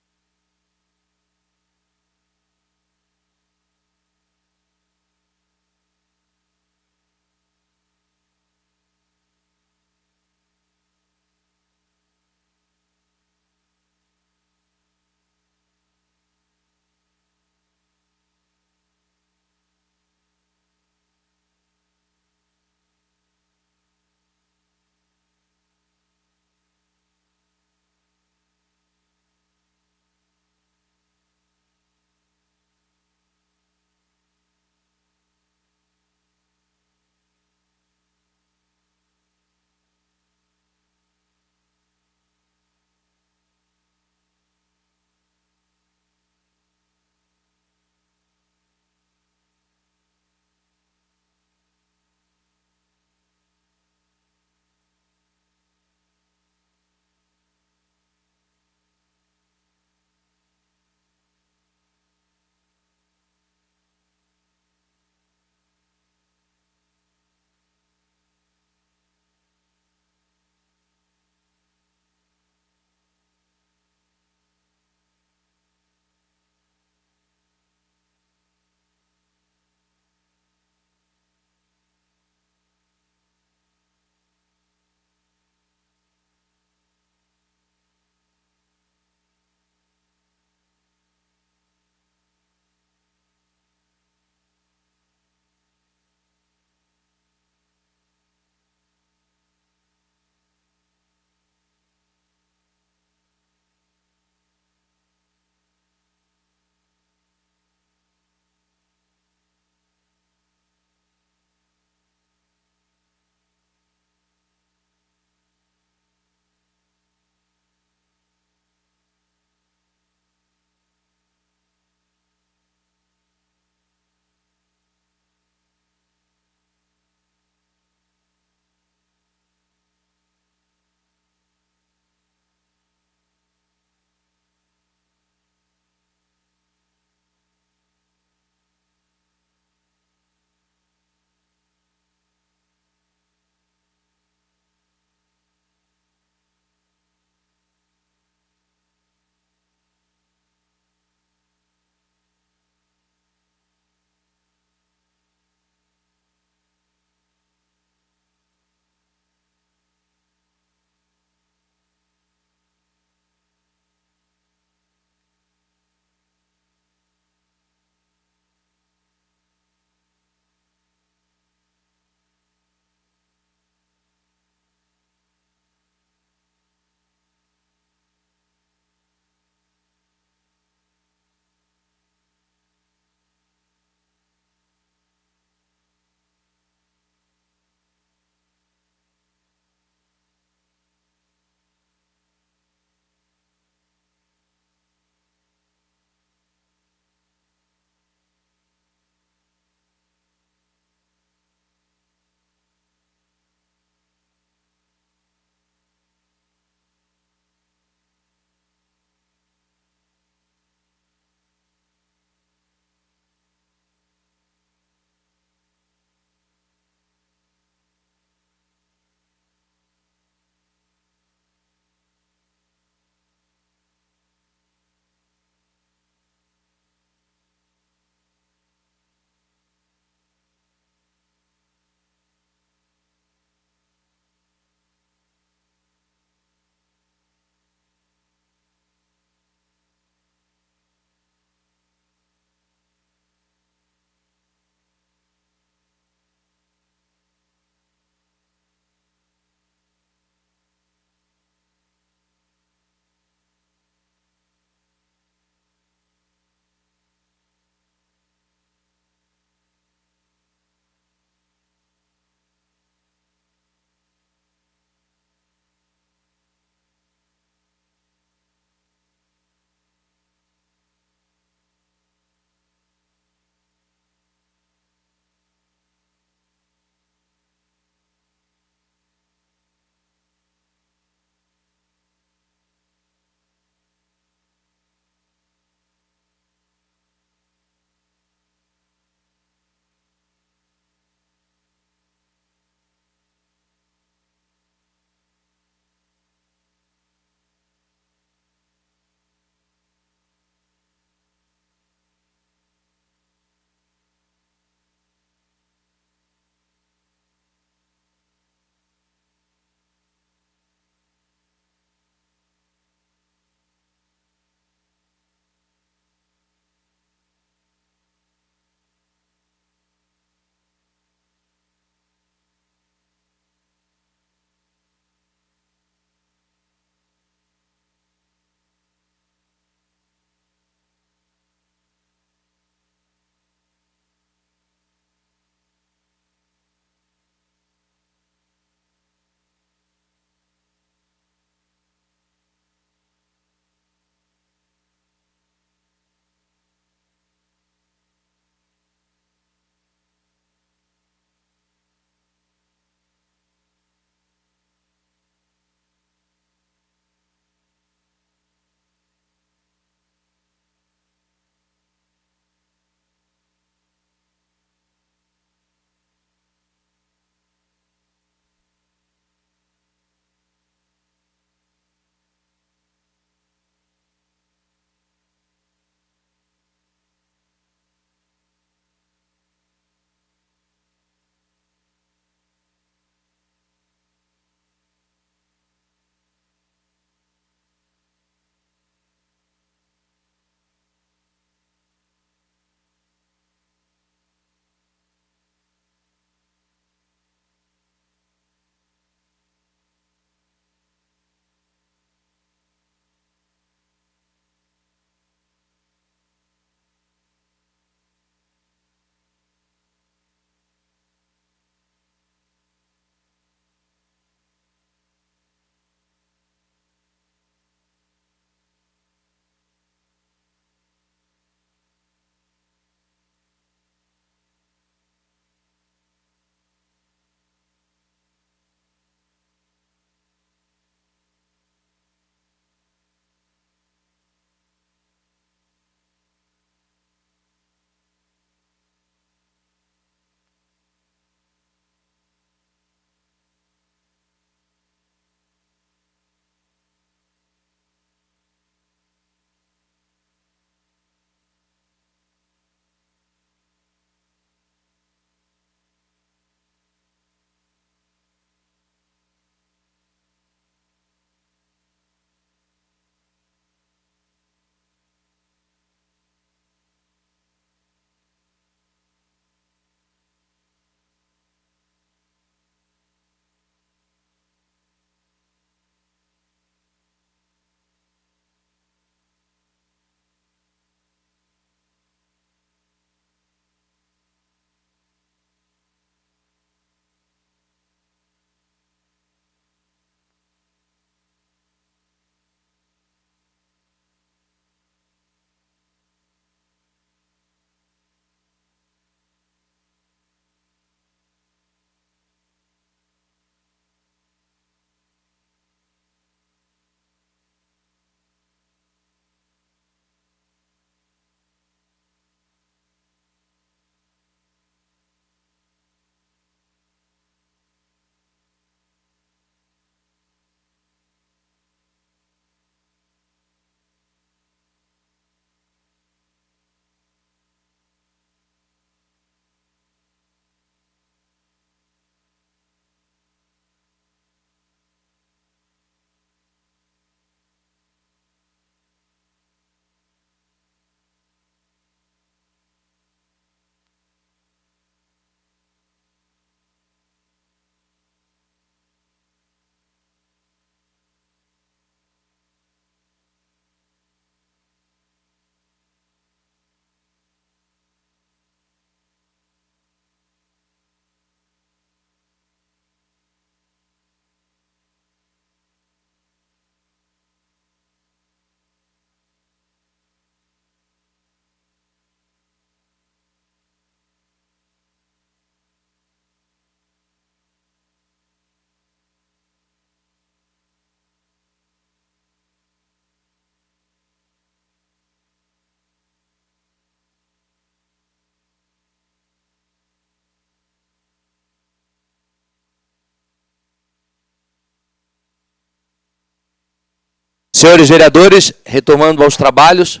Senhores vereadores, retomando aos trabalhos.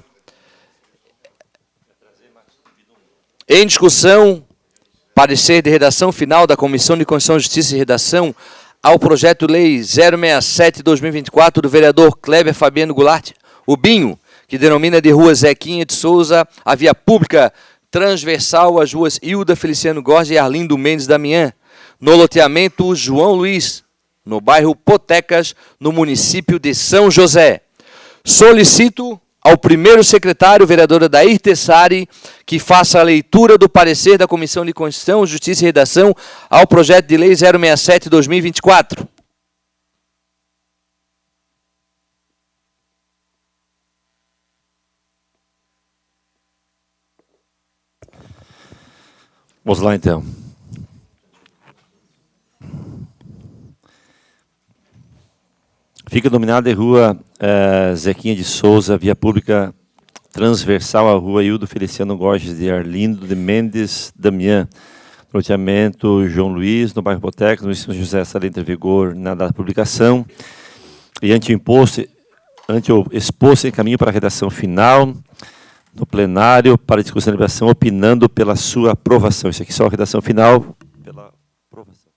Em discussão, parecer de redação final da Comissão de Constituição, Justiça e Redação ao projeto de lei 067/2024 do vereador Kleber Fabiano Goulart, o Binho, que denomina de rua Zequinha de Souza a via pública transversal às ruas Hilda Feliciano Gorge e Arlindo Mendes Damião, no loteamento João Luiz, no bairro Potecas, no município de São José. Solicito ao primeiro secretário, vereadora Adair Tessari, que faça a leitura do parecer da Comissão de Constituição, Justiça e Redação ao projeto de lei 067/2024. Vamos lá, então. Fica dominada a rua Zequinha de Souza, via pública transversal à rua Hildo Feliciano Gorges de Arlindo de Mendes Damião, loteamento João Luiz, no bairro Botecas, no município de José, essa lei entra em vigor na data da publicação, e ante o exposto em caminho para a redação final, no plenário, para discussão e deliberação, opinando pela sua aprovação. Isso aqui é só a redação final, pela aprovação.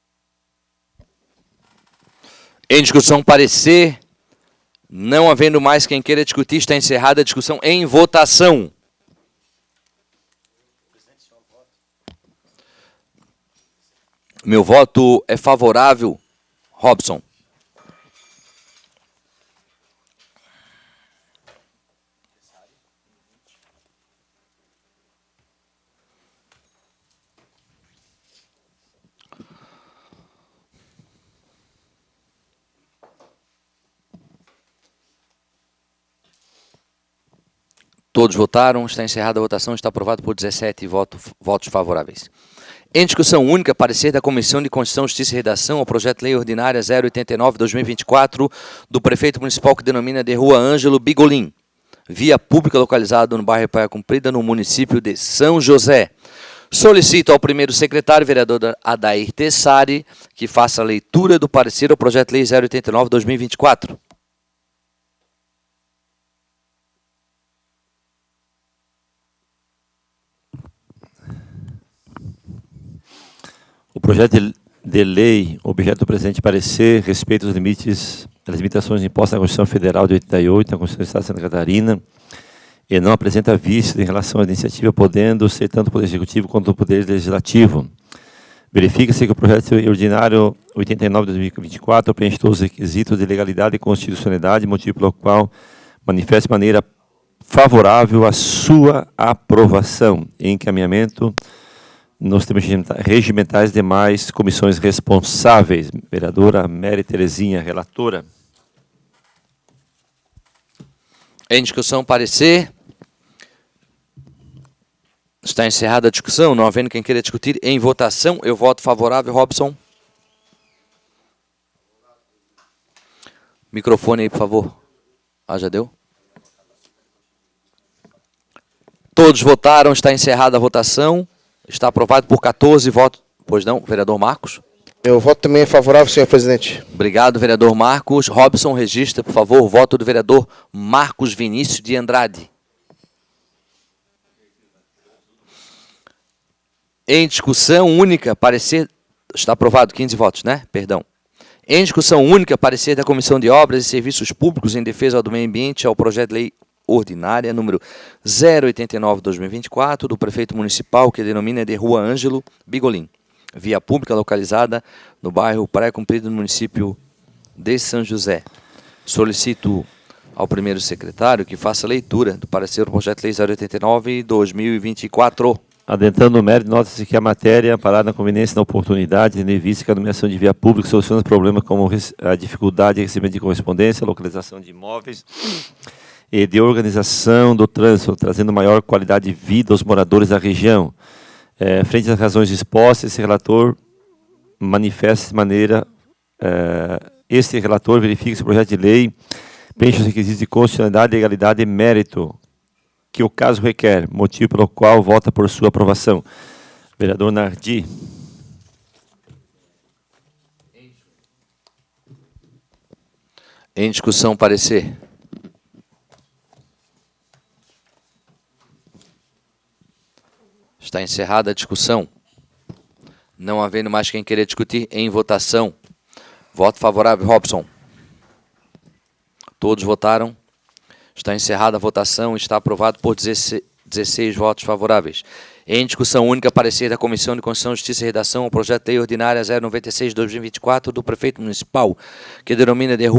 Em discussão, parecer. Não havendo mais quem queira discutir, está encerrada a discussão em votação. Meu voto é favorável. Robson. Todos votaram, está encerrada a votação, está aprovado por 17 votos favoráveis. Em discussão única, parecer da Comissão de Constituição, Justiça e Redação ao projeto de lei ordinária 089/2024 do prefeito municipal que denomina de rua Ângelo Bigolin, via pública localizada no bairro Praia Comprida, no município de São José. Solicito ao primeiro secretário, vereador Adair Tessari, que faça a leitura do parecer ao projeto de lei 089/2024. O projeto de lei, objeto do presente parecer, respeita os limites, as limitações impostas na Constituição Federal de 88, na Constituição do Estado de Santa Catarina, e não apresenta vícios em relação à iniciativa, podendo ser tanto o Poder Executivo quanto o Poder Legislativo. Verifica-se que o projeto ordinário 89/2024 preenche todos os requisitos de legalidade e constitucionalidade, motivo pelo qual manifesta de maneira favorável a sua aprovação e encaminhamento nos termos regimentais demais comissões responsáveis. Vereadora Mary Terezinha, relatora. Em discussão, parecer. Está encerrada a discussão, não havendo quem queira discutir. Em votação, eu voto favorável. Robson. Microfone aí, por favor. Já deu? Todos votaram, está encerrada a votação. Está aprovado por 14 votos. Pois não, vereador Marcos? Meu voto também é favorável, senhor presidente. Obrigado, vereador Marcos. Robson, registra, por favor, o voto do vereador Marcos Vinícius de Andrade. Em discussão única, parecer... Está aprovado, 15 votos, né? Perdão. Em discussão única, parecer da Comissão de Obras e Serviços Públicos em Defesa do Meio Ambiente ao projeto de lei ordinária número 089/2024 do prefeito municipal que denomina de rua Ângelo Bigolin, via pública localizada no bairro Praia Comprida, no município de São José. Solicito ao primeiro secretário que faça a leitura do parecer do projeto de lei 089/2024. Adentrando no mérito, nota-se que a matéria amparada na conveniência e na oportunidade, tendo em vista que a nomeação de via pública soluciona problemas como a dificuldade de recebimento de correspondência, localização de imóveis e de organização do trânsito, trazendo maior qualidade de vida aos moradores da região. Frente às razões expostas, esse relator manifesta de maneira... Este relator verifica se o projeto de lei preenche os requisitos de constitucionalidade, legalidade e mérito que o caso requer, motivo pelo qual vota por sua aprovação. Vereador Nardi. Em discussão, parecer. Está encerrada a discussão. Não havendo mais quem querer discutir, em votação. Voto favorável, Robson. Todos votaram. Está encerrada a votação. Está aprovado por 16 votos favoráveis. Em discussão única, parecer da Comissão de Constituição, Justiça e Redação ao projeto de lei ordinária 096/2024 do prefeito municipal, que denomina de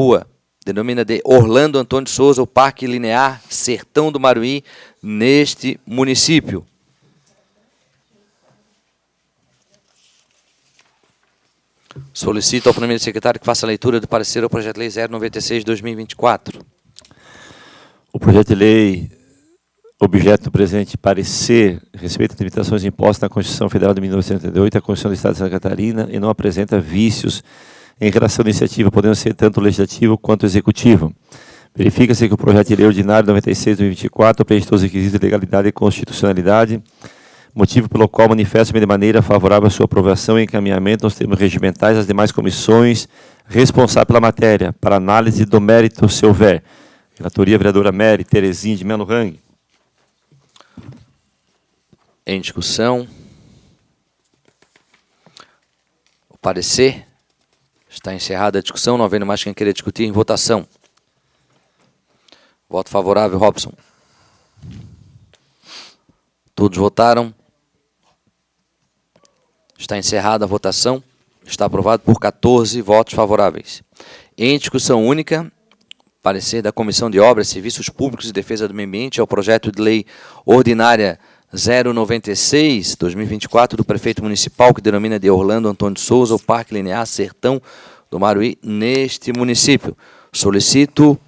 Orlando Antônio de Souza o Parque Linear Sertão do Maruí, neste município. Solicito ao primeiro secretário que faça a leitura do parecer ao projeto de lei 096/2024. O projeto de lei, objeto do presente parecer, respeita as limitações impostas na Constituição Federal de 1988 e a Constituição do Estado de Santa Catarina e não apresenta vícios em relação à iniciativa, podendo ser tanto legislativo quanto executivo. Verifica-se que o projeto de lei ordinário 96/2024 preenche todos os requisitos de legalidade e constitucionalidade, motivo pelo qual manifesto-me de maneira favorável à sua aprovação e encaminhamento nos termos regimentais às demais comissões responsáveis pela matéria, para análise do mérito, se houver. Relatoria, vereadora Mary Terezinha de Melo Rang. Em discussão. O parecer. Está encerrada a discussão, não havendo mais quem queira discutir, em votação. Voto favorável, Robson. Todos votaram. Está encerrada a votação. Está aprovado por 14 votos favoráveis. Em discussão única, parecer da Comissão de Obras, Serviços Públicos e Defesa do Meio Ambiente ao projeto de lei ordinária 096/2024 do prefeito municipal, que denomina de Orlando Antônio de Souza o Parque Linear Sertão do Maruí, neste município. Solicito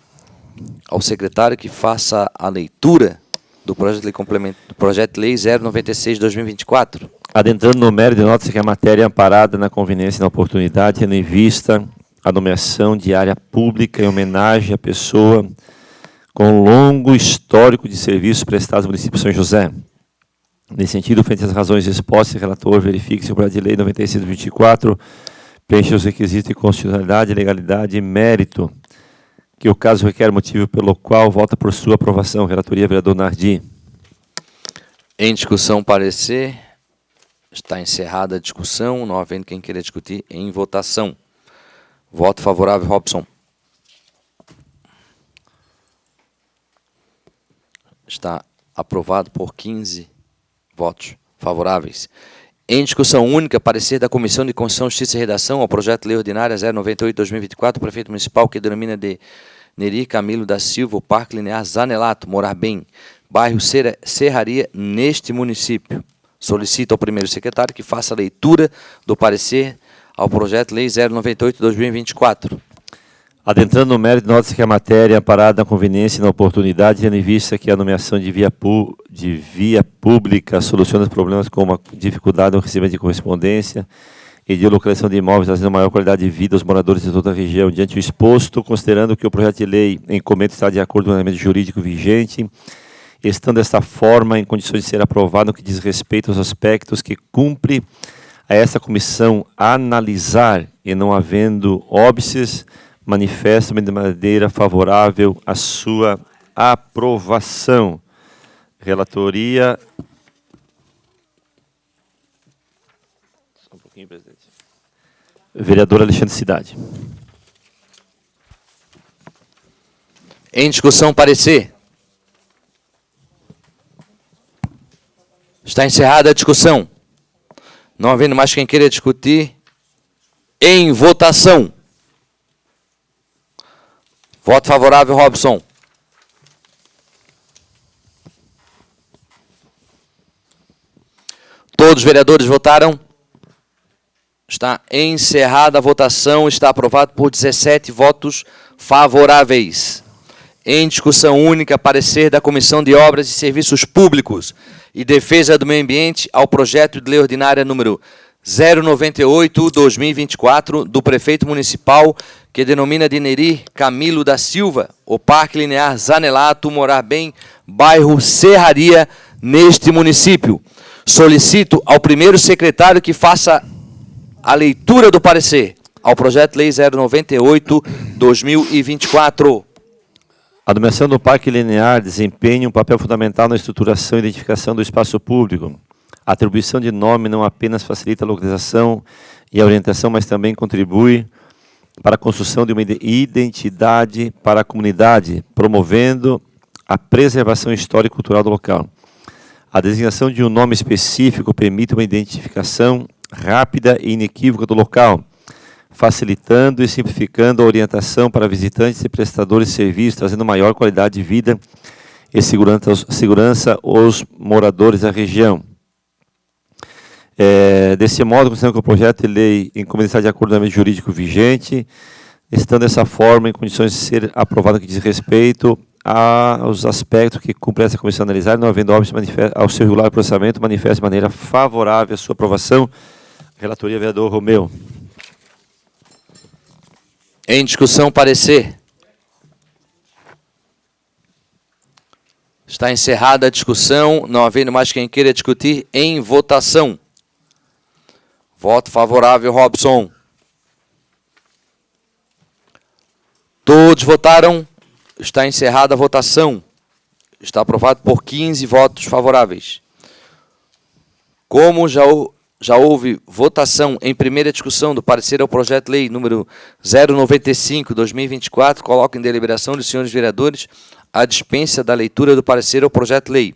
ao secretário que faça a leitura do projeto de lei complemento, do projeto de lei 096/2024. Adentrando no mérito, nota-se que a matéria é amparada na conveniência e na oportunidade, tendo em vista a nomeação de área pública em homenagem à pessoa com longo histórico de serviços prestados no município de São José. Nesse sentido, frente às razões expostas, o relator verifica se o projeto de lei 96/24 preenche os requisitos de constitucionalidade, legalidade e mérito, que o caso requer motivo pelo qual vota por sua aprovação. Relatoria, vereador Nardi. Em discussão, parecer. Está encerrada a discussão, não havendo quem queira discutir, em votação. Voto favorável, Robson. Está aprovado por 15 votos favoráveis. Em discussão única, parecer da Comissão de Constituição, Justiça e Redação ao projeto de lei ordinária 098/2024, prefeito municipal, que denomina de Neri Camilo da Silva o Parque Linear Zanelato, Morar Bem, bairro Serraria, neste município. Solicito ao primeiro secretário que faça a leitura do parecer ao projeto de lei 098/2024. Adentrando no mérito, nota-se que a matéria é amparada na conveniência e na oportunidade, tendo em vista que a nomeação de via pública soluciona os problemas como a dificuldade no recebimento de correspondência e de localização de imóveis, trazendo maior qualidade de vida aos moradores de toda a região. Diante do exposto, considerando que o projeto de lei em comento está de acordo com o ordenamento jurídico vigente, estando desta forma em condições de ser aprovado no que diz respeito aos aspectos que cumpre a essa comissão analisar e não havendo óbices, manifesta-me de maneira favorável à sua aprovação. Relatoria. Só um pouquinho, presidente. Vereador Alexandre Cidade. Em discussão, parecer. Está encerrada a discussão. Não havendo mais quem queira discutir, em votação. Voto favorável, Robson. Todos os vereadores votaram? Está encerrada a votação, está aprovado por 17 votos favoráveis. Em discussão única, parecer da Comissão de Obras e Serviços Públicos e Defesa do Meio Ambiente ao projeto de lei ordinária número 098/2024 do prefeito municipal, que denomina de Neri Camilo da Silva o Parque Linear Zanelato, Morar Bem, bairro Serraria, neste município. Solicito ao primeiro secretário que faça a leitura do parecer ao projeto de lei 098/2024. A nomeação do Parque Linear desempenha um papel fundamental na estruturação e identificação do espaço público, A atribuição de nome não apenas facilita a localização e a orientação, mas também contribui para a construção de uma identidade para a comunidade, promovendo a preservação histórica e cultural do local. A designação de um nome específico permite uma identificação rápida e inequívoca do local, facilitando e simplificando a orientação para visitantes e prestadores de serviços, trazendo maior qualidade de vida e segurança aos moradores da região. Desse modo, considerando que o projeto de lei em comunidade de acordo com o ordenamento jurídico vigente, estando dessa forma em condições de ser aprovado que diz respeito aos aspectos que cumpre essa comissão analisar, não havendo óbitos ao seu regular processamento, manifesta de maneira favorável a sua aprovação. Relatoria, vereador Romeu. Em discussão, parecer. Está encerrada a discussão, não havendo mais quem queira discutir, em votação. Voto favorável, Robson. Todos votaram. Está encerrada a votação. Está aprovado por 15 votos favoráveis. Como já houve votação em primeira discussão do parecer ao projeto de lei número 095/2024, coloco em deliberação dos senhores vereadores a dispensa da leitura do parecer ao projeto de lei.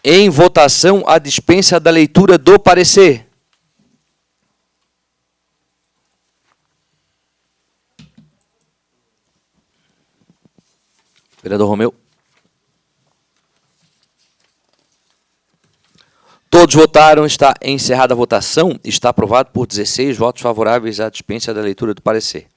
Em votação, a dispensa da leitura do parecer. Vereador Romeu. Todos votaram, está encerrada a votação, está aprovado por 16 votos favoráveis à dispensa da leitura do parecer.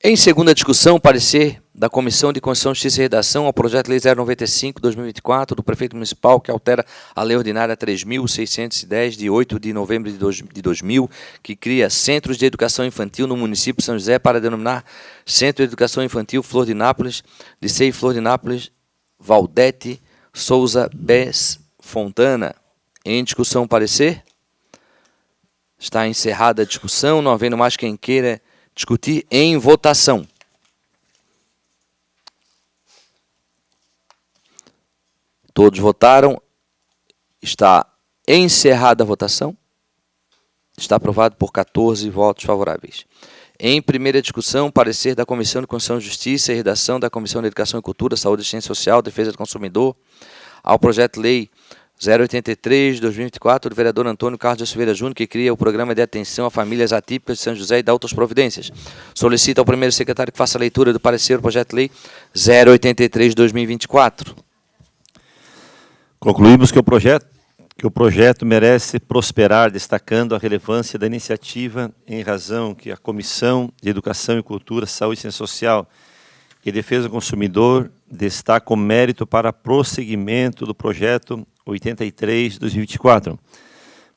Em segunda discussão, parecer da Comissão de Constituição, Justiça e Redação ao projeto de lei 095/2024 do Prefeito Municipal, que altera a Lei Ordinária 3.610, de 8 de novembro de 2000, que cria Centros de Educação Infantil no município de São José para denominar Centro de Educação Infantil Flor de Nápoles, Liceu Flor de Nápoles, Valdete Souza Bess Fontana. Em discussão, parecer. Está encerrada a discussão, não havendo mais quem queira discutir, em votação. Todos votaram. Está encerrada a votação. Está aprovado por 14 votos favoráveis. Em primeira discussão, parecer da Comissão de Constituição, Justiça e Redação, da Comissão de Educação e Cultura, Saúde e Ciência Social, Defesa do Consumidor, ao projeto de lei 083/2024 do vereador Antônio Carlos de Silveira Júnior, que cria o Programa de Atenção a Famílias Atípicas de São José e dá outras providências. Solicita ao primeiro secretário que faça a leitura do parecer do projeto de lei 083/2024. Concluímos que o projeto merece prosperar, destacando a relevância da iniciativa, em razão que a Comissão de Educação e Cultura, Saúde e Ciência Social e Defesa do Consumidor destaca o mérito para prosseguimento do projeto 83/2024.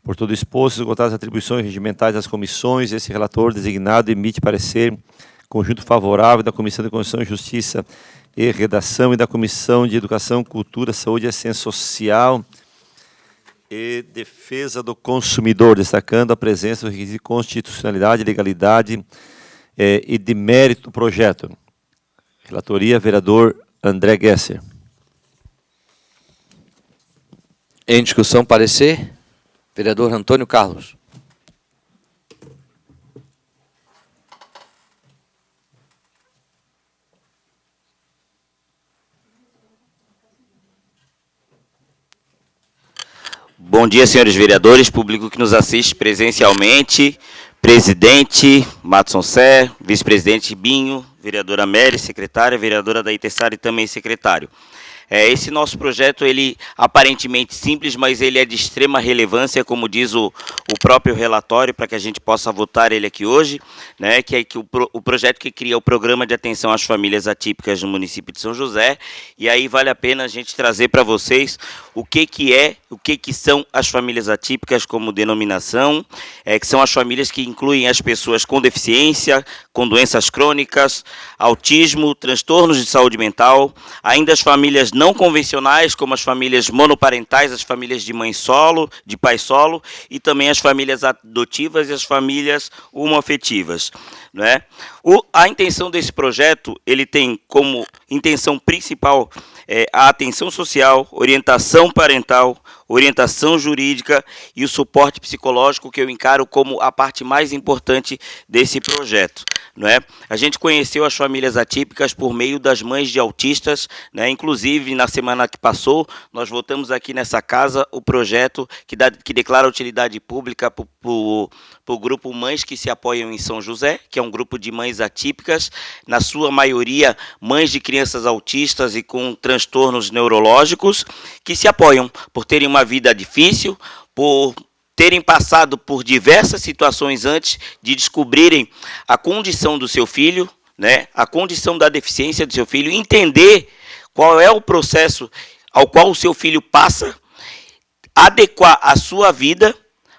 Por todo exposto, esgotadas as atribuições regimentais das comissões, esse relator designado emite parecer conjunto favorável da Comissão de Constituição, Justiça e Redação e da Comissão de Educação, Cultura, Saúde e Ciência Social e Defesa do Consumidor, destacando a presença do requisito de constitucionalidade, legalidade e de mérito do projeto. Relatoria, vereador André Gesser. Em discussão, parecer. Vereador Antônio Carlos. Bom dia, senhores vereadores, público que nos assiste presencialmente, presidente Matson Sé, vice-presidente Binho, vereadora Mary, secretária, vereadora da Itessara e também secretário. Esse nosso projeto, ele aparentemente simples, mas ele é de extrema relevância, como diz o próprio relatório, para que a gente possa votar ele aqui hoje, né, que é o projeto que cria o Programa de Atenção às Famílias Atípicas no município de São José, e aí vale a pena a gente trazer para vocês o que são as famílias atípicas como denominação, que são as famílias que incluem as pessoas com deficiência, com doenças crônicas, autismo, transtornos de saúde mental, ainda as famílias não convencionais, como as famílias monoparentais, as famílias de mãe solo, de pai solo, e também as famílias adotivas e as famílias homoafetivas, né? A intenção desse projeto, ele tem como intenção principal a atenção social, orientação parental, orientação jurídica e o suporte psicológico, que eu encaro como a parte mais importante desse projeto. Não é? A gente conheceu as famílias atípicas por meio das mães de autistas, né? Inclusive, na semana que passou, nós votamos aqui nessa casa o projeto que declara utilidade pública para o grupo Mães que se Apoiam em São José, que é um grupo de mães atípicas, na sua maioria mães de crianças autistas e com transtornos neurológicos, que se apoiam por terem uma vida difícil, por terem passado por diversas situações antes de descobrirem a condição do seu filho, né, a condição da deficiência do seu filho, entender qual é o processo ao qual o seu filho passa, adequar a sua vida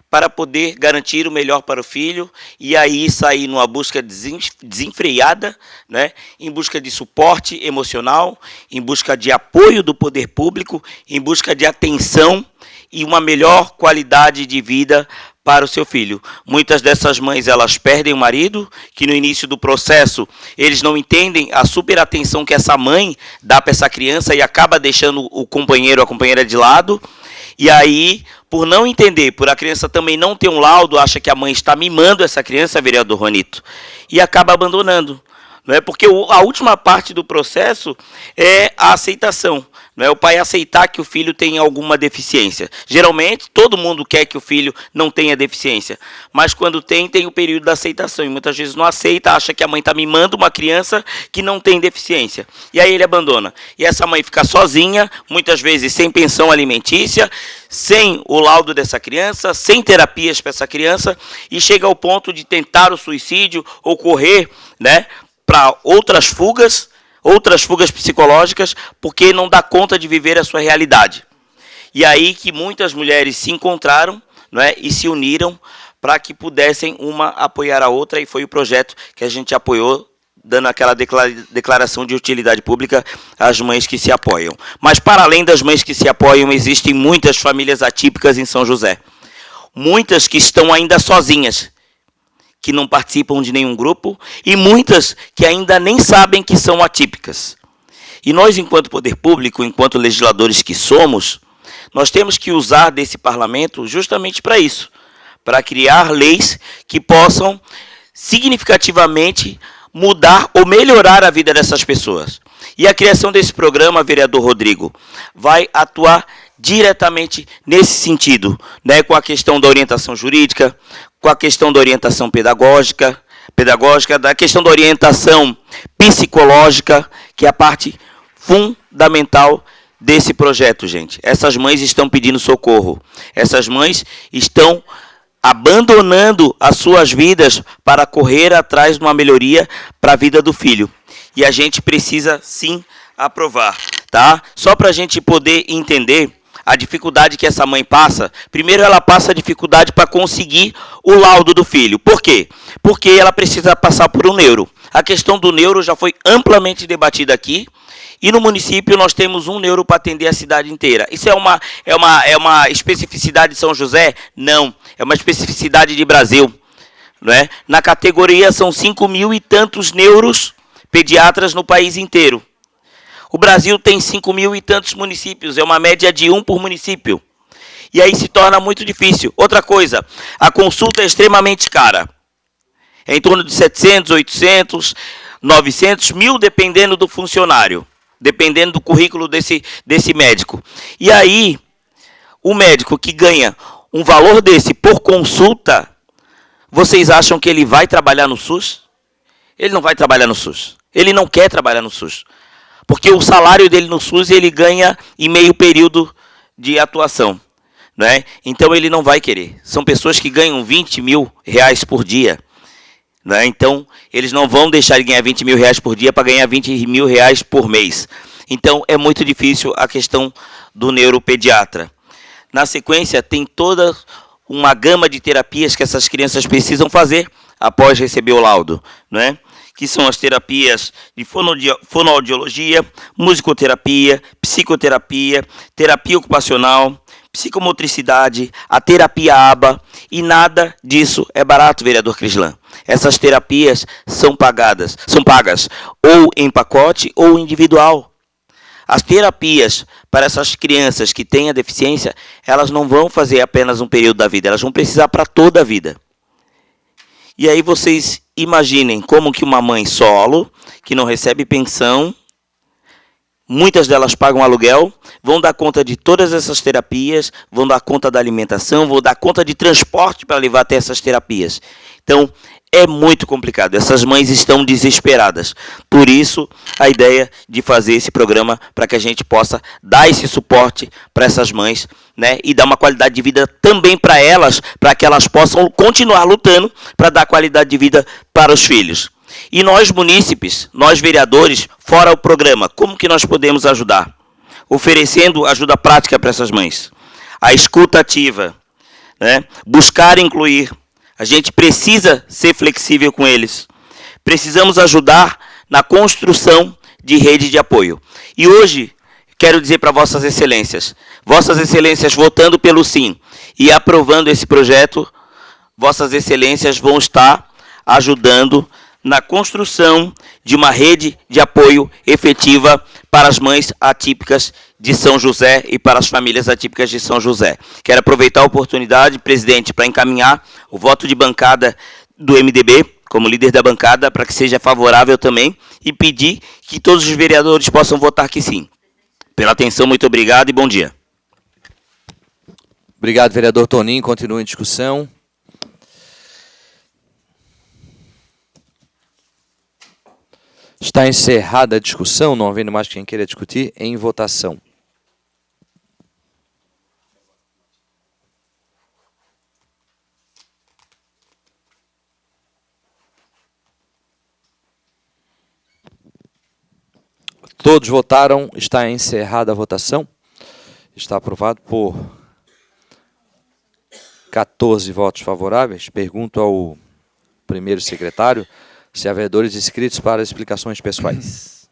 para poder garantir o melhor para o filho e aí sair numa busca desenfreada, né, em busca de suporte emocional, em busca de apoio do poder público, em busca de atenção e uma melhor qualidade de vida para o seu filho. Muitas dessas mães, elas perdem o marido, que no início do processo eles não entendem a super atenção que essa mãe dá para essa criança e acaba deixando o companheiro, a companheira de lado. E aí, por não entender, por a criança também não ter um laudo, acha que a mãe está mimando essa criança, vereador Juanito, e acaba abandonando. Não é? Porque a última parte do processo é a aceitação. Não é? O pai aceitar que o filho tem alguma deficiência. Geralmente, todo mundo quer que o filho não tenha deficiência. Mas quando tem o período da aceitação. E muitas vezes não aceita, acha que a mãe está mimando uma criança que não tem deficiência. E aí ele abandona. E essa mãe fica sozinha, muitas vezes sem pensão alimentícia, sem o laudo dessa criança, sem terapias para essa criança, e chega ao ponto de tentar o suicídio ou correr, né, para outras fugas psicológicas, porque não dá conta de viver a sua realidade. E aí que muitas mulheres se encontraram, não é, e se uniram para que pudessem uma apoiar a outra, e foi o projeto que a gente apoiou, dando aquela declaração de utilidade pública às mães que se apoiam. Mas, para além das mães que se apoiam, existem muitas famílias atípicas em São José. Muitas que estão ainda sozinhas, que não participam de nenhum grupo, e muitas que ainda nem sabem que são atípicas. E nós, enquanto poder público, enquanto legisladores que somos, nós temos que usar desse parlamento justamente para isso, para criar leis que possam significativamente mudar ou melhorar a vida dessas pessoas. E a criação desse programa, vereador Rodrigo, vai atuar diretamente nesse sentido, né, com a questão da orientação jurídica, com a questão da orientação pedagógica, da questão da orientação psicológica, que é a parte fundamental desse projeto, gente. Essas mães estão pedindo socorro. Essas mães estão abandonando as suas vidas para correr atrás de uma melhoria para a vida do filho. E a gente precisa, sim, aprovar, tá? Só para a gente poder entender a dificuldade que essa mãe passa. Primeiro, ela passa a dificuldade para conseguir o laudo do filho. Por quê? Porque ela precisa passar por um neuro. A questão do neuro já foi amplamente debatida aqui. E no município nós temos um neuro para atender a cidade inteira. Isso é uma especificidade de São José? Não. É uma especificidade de Brasil. Não é? Na categoria são 5.000 e tantos neuros pediatras no país inteiro. O Brasil tem 5.000 e tantos municípios, é uma média de 1 por município. E aí se torna muito difícil. Outra coisa, a consulta é extremamente cara. É em torno de 700, 800, 900, 1.000, dependendo do funcionário, dependendo do currículo desse médico. E aí, o médico que ganha um valor desse por consulta, vocês acham que ele vai trabalhar no SUS? Ele não vai trabalhar no SUS. Ele não quer trabalhar no SUS. Porque o salário dele no SUS ele ganha em meio período de atuação. Não é? Então ele não vai querer. São pessoas que ganham 20 mil reais por dia. Não é? Então eles não vão deixar de ganhar 20 mil reais por dia para ganhar 20 mil reais por mês. Então é muito difícil a questão do neuropediatra. Na sequência tem toda uma gama de terapias que essas crianças precisam fazer após receber o laudo. Não é? Que são as terapias de fonoaudiologia, musicoterapia, psicoterapia, terapia ocupacional, psicomotricidade, a terapia ABA, e nada disso é barato, vereador Crislan. Essas terapias são pagas ou em pacote ou individual. As terapias para essas crianças que têm a deficiência, elas não vão fazer apenas um período da vida, elas vão precisar para toda a vida. E aí vocês imaginem como que uma mãe solo, que não recebe pensão, muitas delas pagam aluguel, vão dar conta de todas essas terapias, vão dar conta da alimentação, vão dar conta de transporte para levar até essas terapias. Então, é muito complicado. Essas mães estão desesperadas. Por isso, a ideia de fazer esse programa para que a gente possa dar esse suporte para essas mães, né, e dar uma qualidade de vida também para elas, para que elas possam continuar lutando para dar qualidade de vida para os filhos. E nós, munícipes, nós, vereadores, fora o programa, como que nós podemos ajudar? Oferecendo ajuda prática para essas mães. A escuta ativa, né, buscar incluir. A gente precisa ser flexível com eles. Precisamos ajudar na construção de rede de apoio. E hoje, quero dizer para Vossas Excelências, votando pelo sim e aprovando esse projeto, Vossas Excelências vão estar ajudando na construção de uma rede de apoio efetiva para as mães atípicas de São José e para as famílias atípicas de São José. Quero aproveitar a oportunidade, presidente, para encaminhar o voto de bancada do MDB, como líder da bancada, para que seja favorável também, e pedir que todos os vereadores possam votar que sim. Pela atenção, muito obrigado e bom dia. Obrigado, vereador Toninho. Continua em discussão. Está encerrada a discussão, não havendo mais quem queira discutir, em votação. Todos votaram, está encerrada a votação. Está aprovado por 14 votos favoráveis. Pergunto ao primeiro secretário se há vereadores inscritos para explicações pessoais.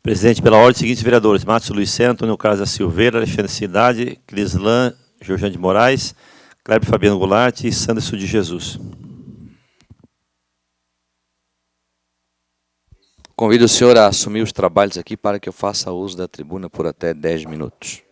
Presidente, pela ordem, seguintes vereadores: Márcio Luiz Sena, Antônio Carlos da Silveira, Alexandre Cidade, Crislan, Georgiane de Moraes, Kleber Fabiano Goulart e Sanderson de Jesus. Convido o senhor a assumir os trabalhos aqui para que eu faça uso da tribuna por até 10 minutos.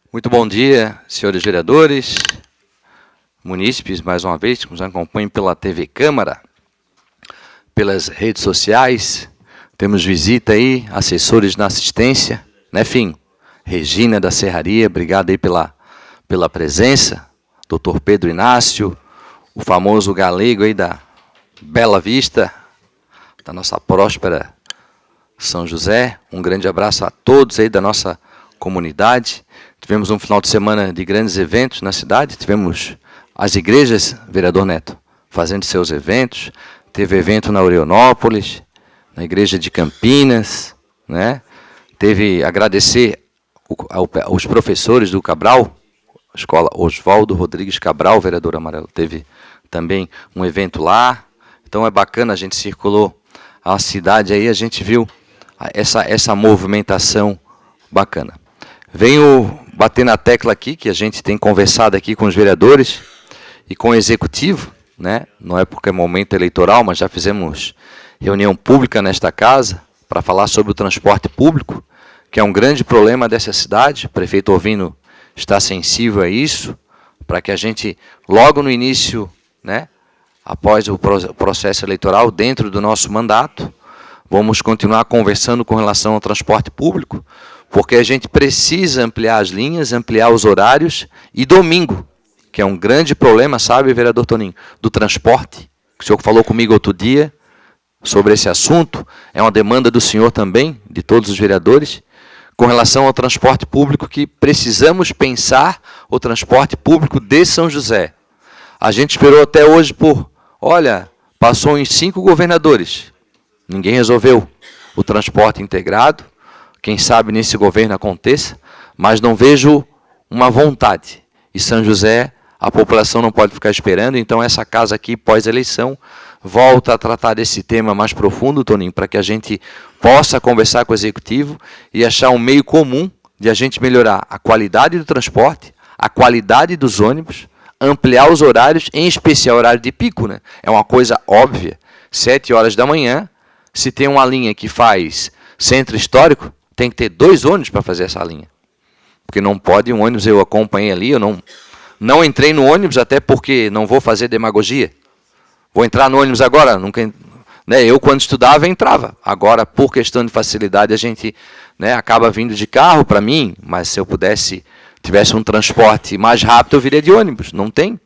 Muito bom dia, senhores vereadores, munícipes, mais uma vez, que nos acompanham pela TV Câmara, pelas redes sociais. Temos visita aí, assessores na assistência, né, Fim? Regina da Serraria, obrigado aí pela presença. Doutor Pedro Inácio, o famoso galego aí da Bela Vista, da nossa próspera São José. Um grande abraço a todos aí da nossa comunidade. Tivemos um final de semana de grandes eventos na cidade. Tivemos as igrejas, vereador Neto, fazendo seus eventos. Teve evento na Orionópolis, na igreja de Campinas, né? Teve agradecer aos professores do Cabral, escola Oswaldo Rodrigues Cabral, vereador Amarelo. Teve também um evento lá. Então é bacana, a gente circulou a cidade aí, a gente viu essa movimentação bacana. Venho bater na tecla aqui, que a gente tem conversado aqui com os vereadores e com o executivo, né? Não é porque é momento eleitoral, mas já fizemos reunião pública nesta casa para falar sobre o transporte público, que é um grande problema dessa cidade. O prefeito Orvino está sensível a isso, para que a gente, logo no início, né, após o processo eleitoral, dentro do nosso mandato, vamos continuar conversando com relação ao transporte público, porque a gente precisa ampliar as linhas, ampliar os horários, e domingo, que é um grande problema, sabe, vereador Toninho, do transporte. O senhor falou comigo outro dia sobre esse assunto, é uma demanda do senhor também, de todos os vereadores, com relação ao transporte público, que precisamos pensar o transporte público de São José. A gente esperou até hoje passou em 5 governadores, ninguém resolveu o transporte integrado. Quem sabe nesse governo aconteça, mas não vejo uma vontade. E São José a população não pode ficar esperando, então essa casa aqui, pós-eleição, volta a tratar desse tema mais profundo, Toninho, para que a gente possa conversar com o Executivo e achar um meio comum de a gente melhorar a qualidade do transporte, a qualidade dos ônibus, ampliar os horários, em especial o horário de pico, né? É uma coisa óbvia. 7 horas da manhã, se tem uma linha que faz centro histórico, tem que ter 2 ônibus para fazer essa linha. Porque não pode um ônibus, eu acompanhei ali, eu não entrei no ônibus, até porque não vou fazer demagogia. Vou entrar no ônibus agora? Nunca, né, eu, quando estudava, entrava. Agora, por questão de facilidade, a gente, né, acaba vindo de carro para mim, mas se eu tivesse um transporte mais rápido, eu viria de ônibus. Não tem.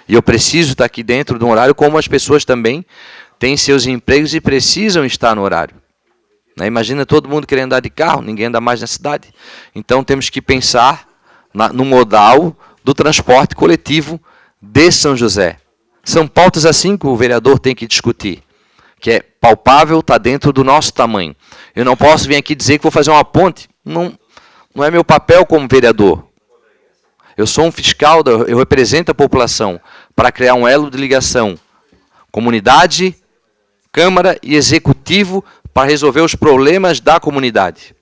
E eu preciso estar aqui dentro de um horário, como as pessoas também têm seus empregos e precisam estar no horário. Né? Imagina todo mundo querendo andar de carro, ninguém anda mais na cidade. Então, temos que pensar no modal do transporte coletivo de São José. São pautas assim que o vereador tem que discutir, que é palpável, está dentro do nosso tamanho. Eu não posso vir aqui dizer que vou fazer uma ponte. Não é meu papel como vereador. Eu sou um fiscal, eu represento a população para criar um elo de ligação. Comunidade, Câmara e Executivo para resolver os problemas da comunidade.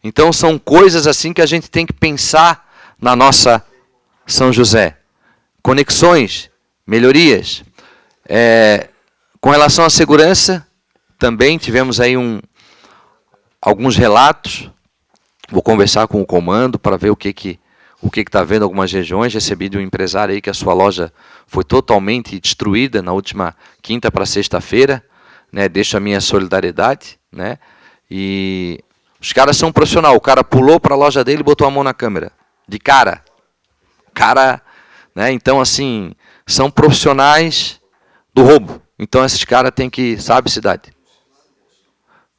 Então, são coisas assim que a gente tem que pensar na nossa São José. Conexões, melhorias. Com relação à segurança, também tivemos aí alguns relatos. Vou conversar com o comando para ver o que está vendo em algumas regiões. Recebi de um empresário aí que a sua loja foi totalmente destruída na última quinta para sexta-feira. Né? Deixo a minha solidariedade. Né? E os caras são profissionais. O cara pulou para a loja dele e botou a mão na câmera. De cara. Né? Então, assim, são profissionais do roubo. Então, esses caras têm que, sabe, cidade.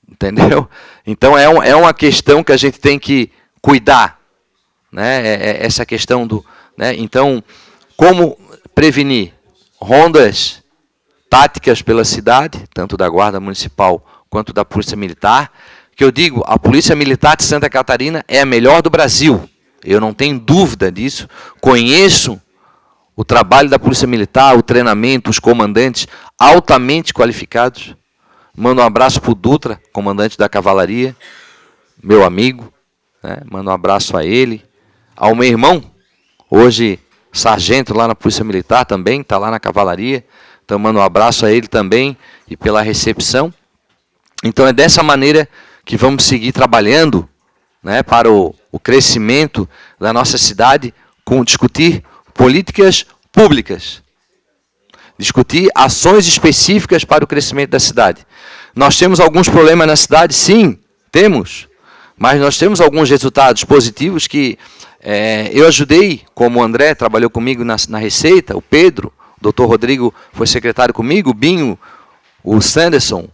Entendeu? Então, é uma questão que a gente tem que cuidar. Né? Essa questão do... Né? Então, como prevenir? Rondas táticas pela cidade, tanto da Guarda Municipal quanto da Polícia Militar, que eu digo, a Polícia Militar de Santa Catarina é a melhor do Brasil. Eu não tenho dúvida disso. Conheço o trabalho da Polícia Militar, o treinamento, os comandantes altamente qualificados. Mando um abraço para o Dutra, comandante da Cavalaria, meu amigo. Né? Mando um abraço a ele. Ao meu irmão, hoje sargento lá na Polícia Militar também, está lá na Cavalaria. Então, mando um abraço a ele também e pela recepção. Então, é dessa maneira que vamos seguir trabalhando, né, para o crescimento da nossa cidade, discutir políticas públicas. Discutir ações específicas para o crescimento da cidade. Nós temos alguns problemas na cidade? Sim, temos. Mas nós temos alguns resultados positivos que eu ajudei, como o André trabalhou comigo na Receita, o Pedro, o doutor Rodrigo foi secretário comigo, o Binho, o Sanderson,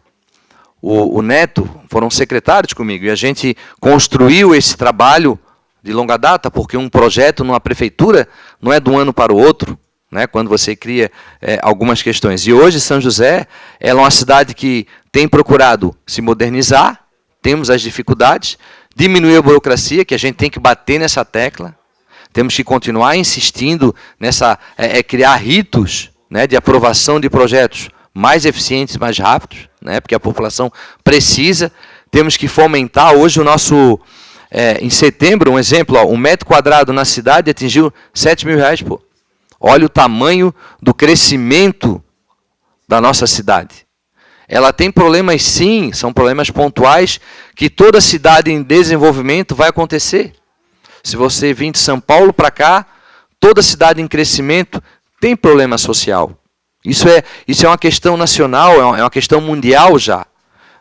o Neto foram secretários comigo. E a gente construiu esse trabalho de longa data, porque um projeto numa prefeitura não é de um ano para o outro, né, quando você cria algumas questões. E hoje, São José é uma cidade que tem procurado se modernizar, temos as dificuldades, diminuir a burocracia, que a gente tem que bater nessa tecla, temos que continuar insistindo nessa, criar ritos, né, de aprovação de projetos mais eficientes, mais rápidos, né, porque a população precisa. Temos que fomentar hoje o nosso... em setembro, um exemplo, ó, 1 metro quadrado na cidade atingiu R$7 mil. Pô. Olha o tamanho do crescimento da nossa cidade. Ela tem problemas, sim, são problemas pontuais, que toda cidade em desenvolvimento vai acontecer. Se você vir de São Paulo para cá, toda cidade em crescimento tem problema social. Isso é uma questão nacional, é uma questão mundial já,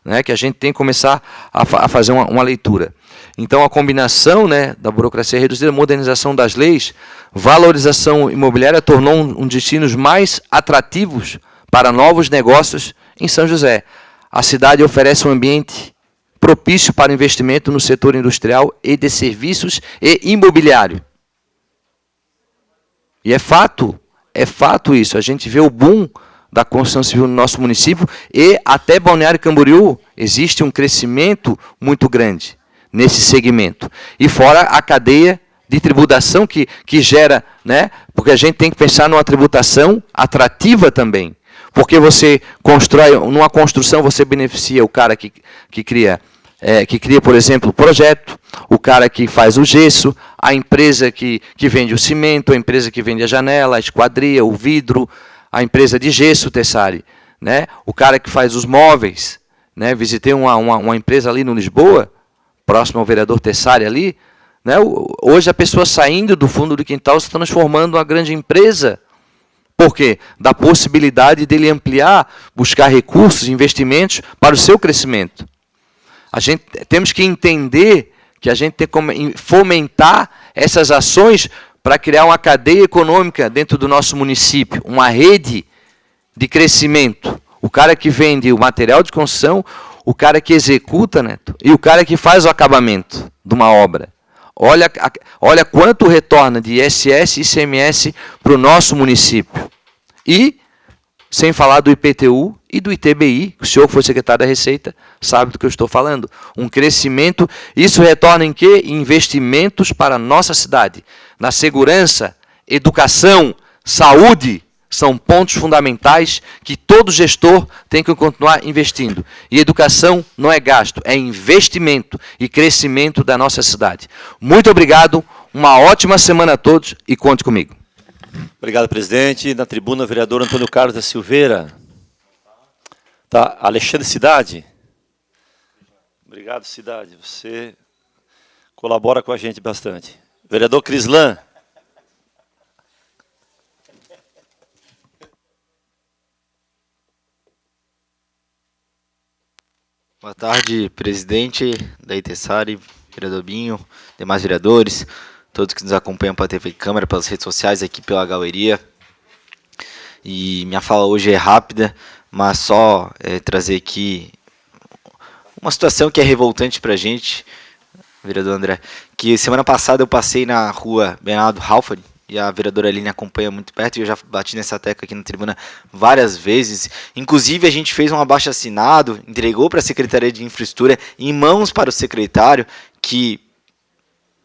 né, que a gente tem que começar a fazer uma leitura. Então, a combinação, né, da burocracia reduzida, modernização das leis, valorização imobiliária tornou um dos destinos mais atrativos para novos negócios em São José. A cidade oferece um ambiente propício para investimento no setor industrial e de serviços e imobiliário. E é fato isso. A gente vê o boom da construção civil no nosso município e até Balneário Camboriú existe um crescimento muito grande nesse segmento. E fora a cadeia de tributação que gera, né? Porque a gente tem que pensar numa tributação atrativa também. Porque você constrói, numa construção você beneficia o cara que cria, por exemplo, o projeto, o cara que faz o gesso, a empresa que vende o cimento, a empresa que vende a janela, a esquadria, o vidro, a empresa de gesso, Tessari, né? O cara que faz os móveis, né? Visitei uma empresa ali no Lisboa, próximo ao vereador Tessari ali, né? Hoje a pessoa saindo do fundo do quintal se transformando uma grande empresa. Por quê? Da possibilidade dele ampliar, buscar recursos, investimentos para o seu crescimento. A gente temos que entender que a gente tem que fomentar essas ações para criar uma cadeia econômica dentro do nosso município, uma rede de crescimento. O cara que vende o material de construção, o cara que executa, Neto, e o cara que faz o acabamento de uma obra. Olha quanto retorna de ISS e ICMS para o nosso município. E, sem falar do IPTU e do ITBI, o senhor que foi secretário da Receita sabe do que eu estou falando. Um crescimento, isso retorna em quê? Investimentos para a nossa cidade. Na segurança, educação, saúde, são pontos fundamentais que todo gestor tem que continuar investindo. E educação não é gasto, é investimento e crescimento da nossa cidade. Muito obrigado, uma ótima semana a todos e conte comigo. Obrigado, presidente. Na tribuna, o vereador Antônio Carlos da Silveira. Tá, Alexandre Cidade. Obrigado, Cidade. Você colabora com a gente bastante. Vereador Crislan. Boa tarde, presidente da Itessari, vereador Binho, demais vereadores, todos que nos acompanham pela TV Câmara, pelas redes sociais, aqui pela galeria. E minha fala hoje é rápida, mas só trazer aqui uma situação que é revoltante para a gente, vereador André, que semana passada eu passei na rua Bernardo Halford, e a vereadora Aline acompanha muito perto, e eu já bati nessa tecla aqui na tribuna várias vezes. Inclusive, a gente fez um abaixo-assinado, entregou para a Secretaria de Infraestrutura, em mãos para o secretário, que,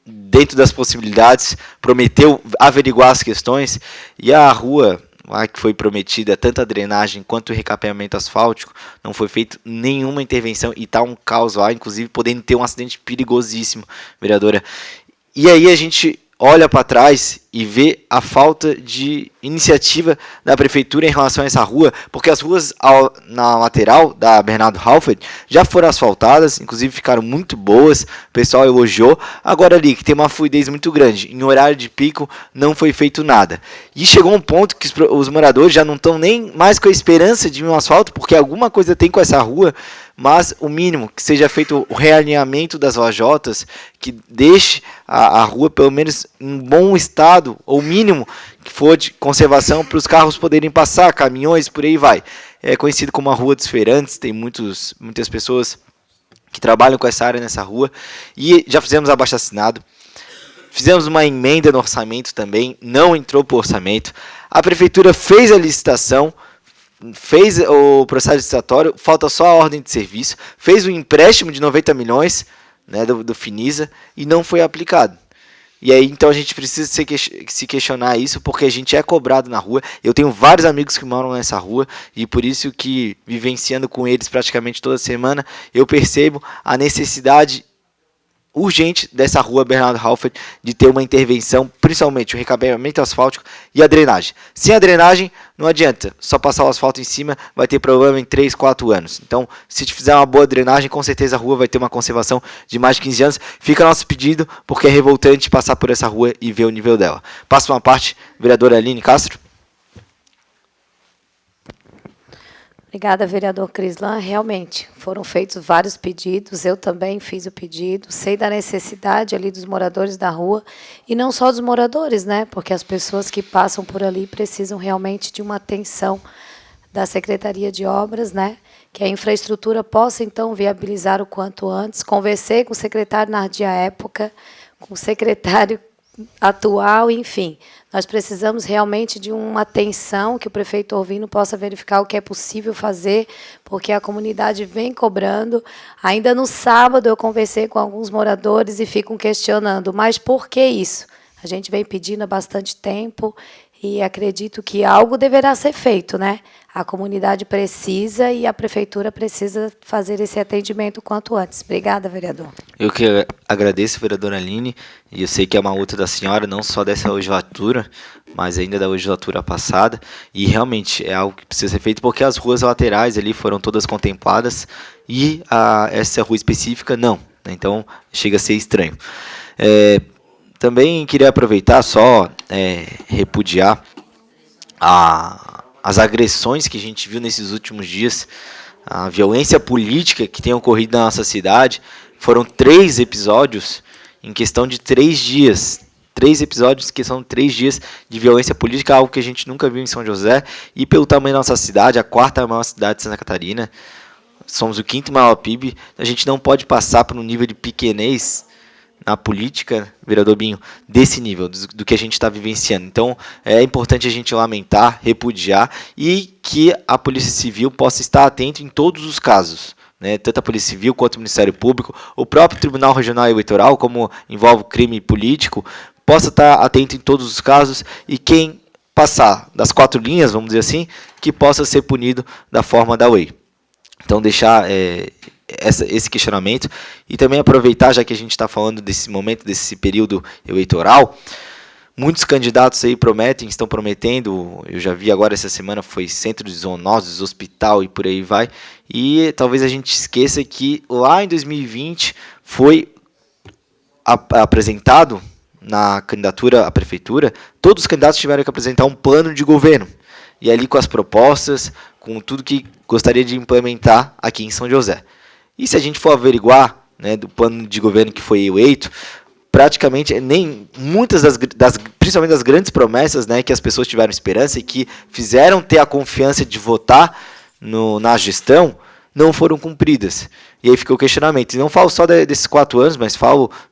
dentro das possibilidades, prometeu averiguar as questões, e a rua lá que foi prometida, tanto a drenagem quanto o recapeamento asfáltico, não foi feito nenhuma intervenção, e está um caos lá, inclusive podendo ter um acidente perigosíssimo, vereadora. E aí a gente olha para trás e vê a falta de iniciativa da prefeitura em relação a essa rua, porque as ruas na lateral da Bernardo Halford já foram asfaltadas, inclusive ficaram muito boas, o pessoal elogiou. Agora ali, que tem uma fluidez muito grande, em horário de pico não foi feito nada. E chegou um ponto que os moradores já não estão nem mais com a esperança de um asfalto, porque alguma coisa tem com essa rua, mas o mínimo, que seja feito o realinhamento das lajotas, que deixe a rua pelo menos em bom estado, ou mínimo que for de conservação para os carros poderem passar, caminhões, por aí vai. É conhecido como a Rua dos Feirantes, tem muitas pessoas que trabalham com essa área nessa rua, e já fizemos abaixo-assinado, fizemos uma emenda no orçamento também, não entrou para o orçamento, a prefeitura fez a licitação, fez o processo licitatório, falta só a ordem de serviço, fez um empréstimo de 90 milhões, né, do Finisa, e não foi aplicado. E aí, então, a gente precisa se questionar isso, porque a gente é cobrado na rua. Eu tenho vários amigos que moram nessa rua, e por isso que, vivenciando com eles praticamente toda semana, eu percebo a necessidade urgente dessa rua Bernardo Halford de ter uma intervenção, principalmente o recapeamento asfáltico e a drenagem. Sem a drenagem, não adianta, só passar o asfalto em cima vai ter problema em 3, 4 anos. Então, se fizer uma boa drenagem, com certeza a rua vai ter uma conservação de mais de 15 anos. Fica nosso pedido, porque é revoltante passar por essa rua e ver o nível dela. Passo uma parte, vereadora Aline Castro. Obrigada, vereador Crislan. Realmente, foram feitos vários pedidos, eu também fiz o pedido, sei da necessidade ali dos moradores da rua, e não só dos moradores, né? Porque as pessoas que passam por ali precisam realmente de uma atenção da Secretaria de Obras, né? Que a infraestrutura possa, então, viabilizar o quanto antes. Conversei com o secretário Nardi à época, com o secretário atual, enfim. Nós precisamos realmente de uma atenção que o prefeito Orvino possa verificar o que é possível fazer, porque a comunidade vem cobrando. Ainda no sábado eu conversei com alguns moradores e ficam questionando, mas por que isso? A gente vem pedindo há bastante tempo e acredito que algo deverá ser feito, né? A comunidade precisa e a prefeitura precisa fazer esse atendimento o quanto antes. Obrigada, vereador. Eu que agradeço, vereadora Aline, e eu sei que é uma luta da senhora, não só dessa legislatura, mas ainda da legislatura passada, e realmente é algo que precisa ser feito, porque as ruas laterais ali foram todas contempladas, e essa rua específica não, né? Então chega a ser estranho. Também queria aproveitar só repudiar as agressões que a gente viu nesses últimos dias, a violência política que tem ocorrido na nossa cidade. Foram 3 episódios em questão de 3 dias. 3 episódios que são 3 dias de violência política, algo que a gente nunca viu em São José. E pelo tamanho da nossa cidade, a 4ª maior cidade de Santa Catarina, somos o 5º maior PIB, a gente não pode passar por um nível de pequenez na política, vereador Binho, desse nível, do que a gente está vivenciando. Então, é importante a gente lamentar, repudiar, e que a Polícia Civil possa estar atento em todos os casos, né? Tanto a Polícia Civil quanto o Ministério Público, o próprio Tribunal Regional Eleitoral, como envolve crime político, possa estar atento em todos os casos, e quem passar das 4 linhas, vamos dizer assim, que possa ser punido da forma da lei. Então, deixar esse questionamento, e também aproveitar, já que a gente está falando desse momento, desse período eleitoral, muitos candidatos aí estão prometendo, eu já vi agora essa semana, foi centro de zoonoses, hospital e por aí vai, e talvez a gente esqueça que lá em 2020 foi apresentado na candidatura à prefeitura, todos os candidatos tiveram que apresentar um plano de governo, e ali com as propostas, com tudo que gostaria de implementar aqui em São José. E se a gente for averiguar, né, do plano de governo que foi eleito, praticamente nem muitas principalmente das grandes promessas, né, que as pessoas tiveram esperança e que fizeram ter a confiança de votar na gestão, não foram cumpridas. E aí fica o questionamento. E não falo só desses 4 anos, mas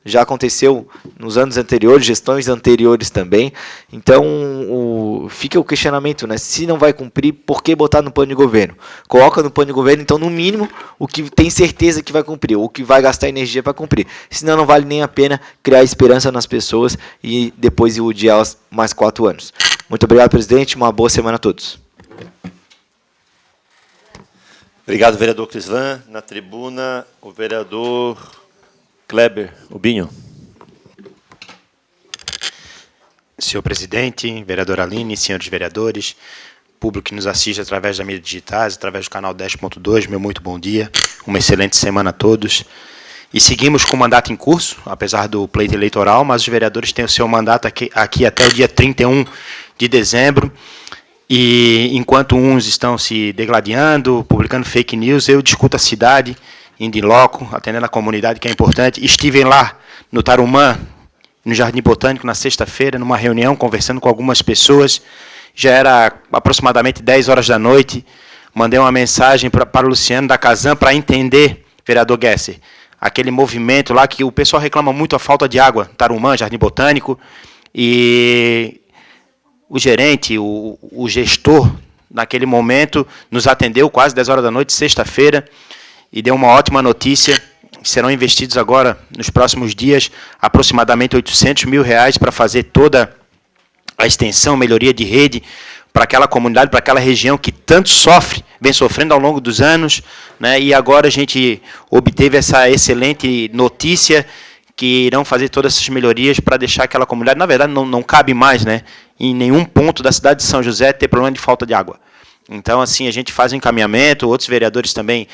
já aconteceu nos anos anteriores, gestões anteriores também. Então, fica o questionamento, né? Se não vai cumprir, por que botar no plano de governo? Coloca no plano de governo, então, no mínimo, o que tem certeza que vai cumprir, o que vai gastar energia para cumprir. Senão, não vale nem a pena criar esperança nas pessoas e depois iludir elas mais 4 anos. Muito obrigado, presidente. Uma boa semana a todos. Obrigado, vereador Crislan. Na tribuna, o vereador Kleber Ubinho. Senhor presidente, vereadora Aline, senhores vereadores, público que nos assiste através das mídias digitais, através do canal 10.2, meu muito bom dia, uma excelente semana a todos. E seguimos com o mandato em curso, apesar do pleito eleitoral, mas os vereadores têm o seu mandato aqui até o dia 31 de dezembro, e enquanto uns estão se degladiando, publicando fake news, eu discuto a cidade, indo em loco, atendendo a comunidade, que é importante. Estive lá no Tarumã, no Jardim Botânico, na sexta-feira, numa reunião, conversando com algumas pessoas. Já era aproximadamente 10 horas da noite. Mandei uma mensagem para o Luciano da Casan para entender, vereador Gesser, aquele movimento lá que o pessoal reclama muito a falta de água, Tarumã, Jardim Botânico, e o gerente, o gestor, naquele momento, nos atendeu quase 10 horas da noite, sexta-feira, e deu uma ótima notícia. Serão investidos agora, nos próximos dias, aproximadamente R$800 mil para fazer toda a extensão, melhoria de rede para aquela comunidade, para aquela região que tanto sofre, vem sofrendo ao longo dos anos, né? E agora a gente obteve essa excelente notícia que irão fazer todas essas melhorias para deixar aquela comunidade, na verdade, não cabe mais, né, em nenhum ponto da cidade de São José ter problema de falta de água. Então, assim, a gente faz um encaminhamento, outros vereadores também,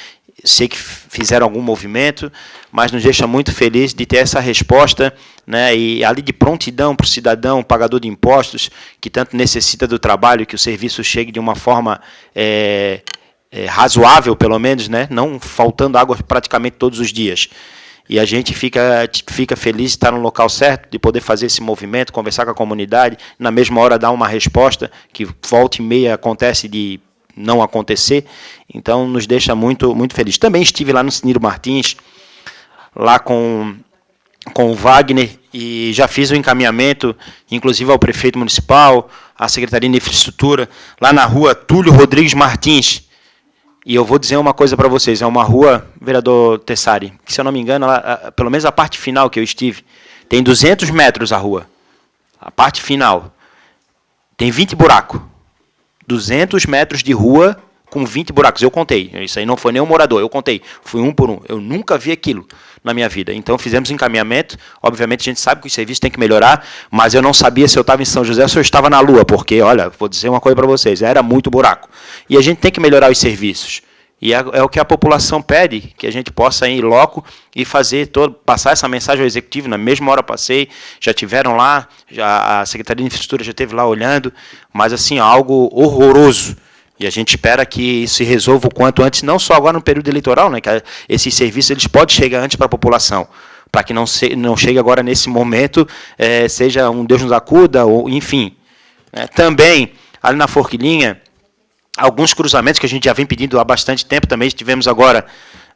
sei que fizeram algum movimento, mas nos deixa muito feliz de ter essa resposta, né, e ali de prontidão para o cidadão, pagador de impostos, que tanto necessita do trabalho, que o serviço chegue de uma forma razoável, pelo menos, né, não faltando água praticamente todos os dias. E a gente fica feliz de estar no local certo, de poder fazer esse movimento, conversar com a comunidade, na mesma hora dar uma resposta, que volta e meia acontece de não acontecer. Então, nos deixa muito, muito feliz. Também estive lá no Ciniro Martins, lá com o Wagner e já fiz o encaminhamento, inclusive ao prefeito municipal, à Secretaria de Infraestrutura, lá na rua Túlio Rodrigues Martins. E eu vou dizer uma coisa para vocês, é uma rua, vereador Tessari, que, se eu não me engano, pelo menos a parte final que eu estive, tem 200 metros a rua. A parte final. Tem 20 buracos. 200 metros de rua com 20 buracos. Eu contei. Isso aí não foi nem um morador, eu contei. Fui um por um. Eu nunca vi aquilo na minha vida. Então, fizemos encaminhamento. Obviamente, a gente sabe que os serviços têm que melhorar, mas eu não sabia se eu estava em São José ou se eu estava na Lua, porque, olha, vou dizer uma coisa para vocês, era muito buraco. E a gente tem que melhorar os serviços. E é o que a população pede, que a gente possa ir logo e passar essa mensagem ao executivo. Na mesma hora passei, já tiveram lá, a Secretaria de Infraestrutura já esteve lá olhando, mas assim, algo horroroso. E a gente espera que isso se resolva o quanto antes, não só agora no período eleitoral, né, que esses serviços eles podem chegar antes para a população, para que não chegue agora nesse momento, seja um Deus nos acuda, ou enfim. Também, ali na Forquilinha, alguns cruzamentos que a gente já vem pedindo há bastante tempo, também tivemos agora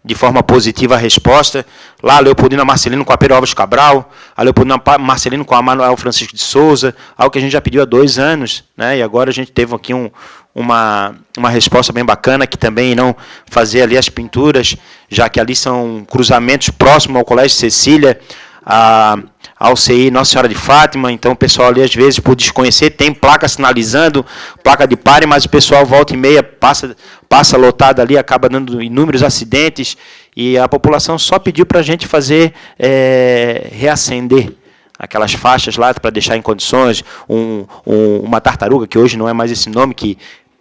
de forma positiva a resposta. Lá, a Leopoldina Marcelino com a Pedro Alves Cabral, a Leopoldina Marcelino com a Manuel Francisco de Souza, algo que a gente já pediu há 2 anos, né? E agora a gente teve aqui uma resposta bem bacana, que também irão fazer ali as pinturas, já que ali são cruzamentos próximos ao Colégio Cecília, ao CI Nossa Senhora de Fátima. Então o pessoal ali, às vezes, por desconhecer, tem placa sinalizando, placa de pare, mas o pessoal volta e meia, passa lotado ali, acaba dando inúmeros acidentes, e a população só pediu para a gente fazer, reacender aquelas faixas lá, para deixar em condições, uma tartaruga, que hoje não é mais esse nome,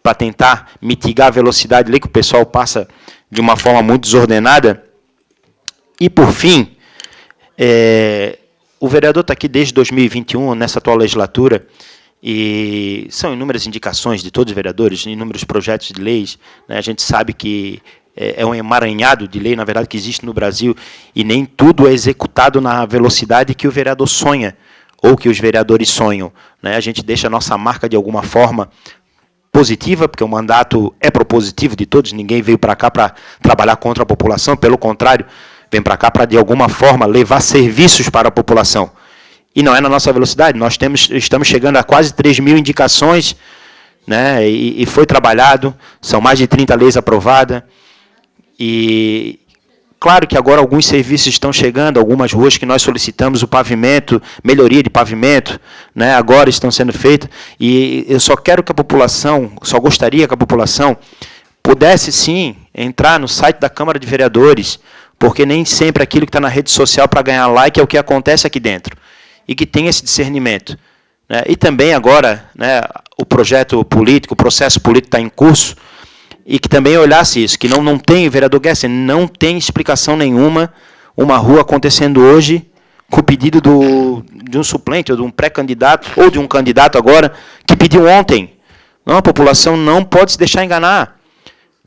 para tentar mitigar a velocidade ali, que o pessoal passa de uma forma muito desordenada. E, por fim, o vereador está aqui desde 2021, nessa atual legislatura, e são inúmeras indicações de todos os vereadores, inúmeros projetos de leis, né? A gente sabe que é um emaranhado de lei, na verdade, que existe no Brasil, e nem tudo é executado na velocidade que o vereador sonha, ou que os vereadores sonham, né? A gente deixa a nossa marca, de alguma forma, positiva, porque o mandato é propositivo de todos, ninguém veio para cá para trabalhar contra a população, pelo contrário, vem para cá para, de alguma forma, levar serviços para a população. E não é na nossa velocidade, nós estamos chegando a quase 3.000 indicações, né, e foi trabalhado, são mais de 30 leis aprovadas, e claro que agora alguns serviços estão chegando, algumas ruas que nós solicitamos o pavimento, melhoria de pavimento, né, agora estão sendo feitas, e eu só gostaria que a população pudesse, sim, entrar no site da Câmara de Vereadores, porque nem sempre aquilo que está na rede social para ganhar like é o que acontece aqui dentro, e que tem esse discernimento, né? E também agora, né, o projeto político, o processo político está em curso, e que também olhasse isso, que não tem, vereador Gerson, não tem explicação nenhuma uma rua acontecendo hoje com o pedido de um suplente, ou de um pré-candidato, ou de um candidato agora, que pediu ontem. Não, a população não pode se deixar enganar,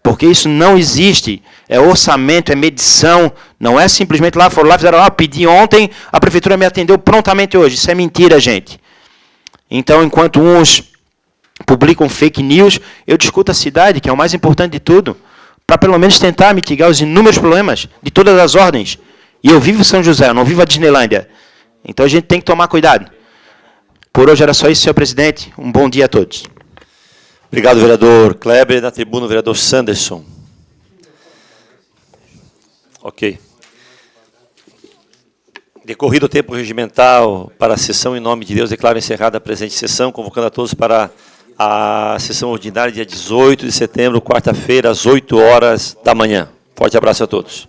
porque isso não existe, é orçamento, é medição, não é simplesmente foram lá, fizeram, pedi ontem, a prefeitura me atendeu prontamente hoje. Isso é mentira, gente. Então, enquanto uns publicam fake news, eu discuto a cidade, que é o mais importante de tudo, para pelo menos tentar mitigar os inúmeros problemas de todas as ordens. E eu vivo em São José, eu não vivo a Disneylândia. Então a gente tem que tomar cuidado. Por hoje era só isso, senhor presidente. Um bom dia a todos. Obrigado, vereador Kleber. Na tribuna, o vereador Sanderson. Ok. Decorrido o tempo regimental para a sessão, em nome de Deus, declaro encerrada a presente sessão, convocando a todos para a sessão ordinária, dia 18 de setembro, quarta-feira, às 8 horas da manhã. Forte abraço a todos.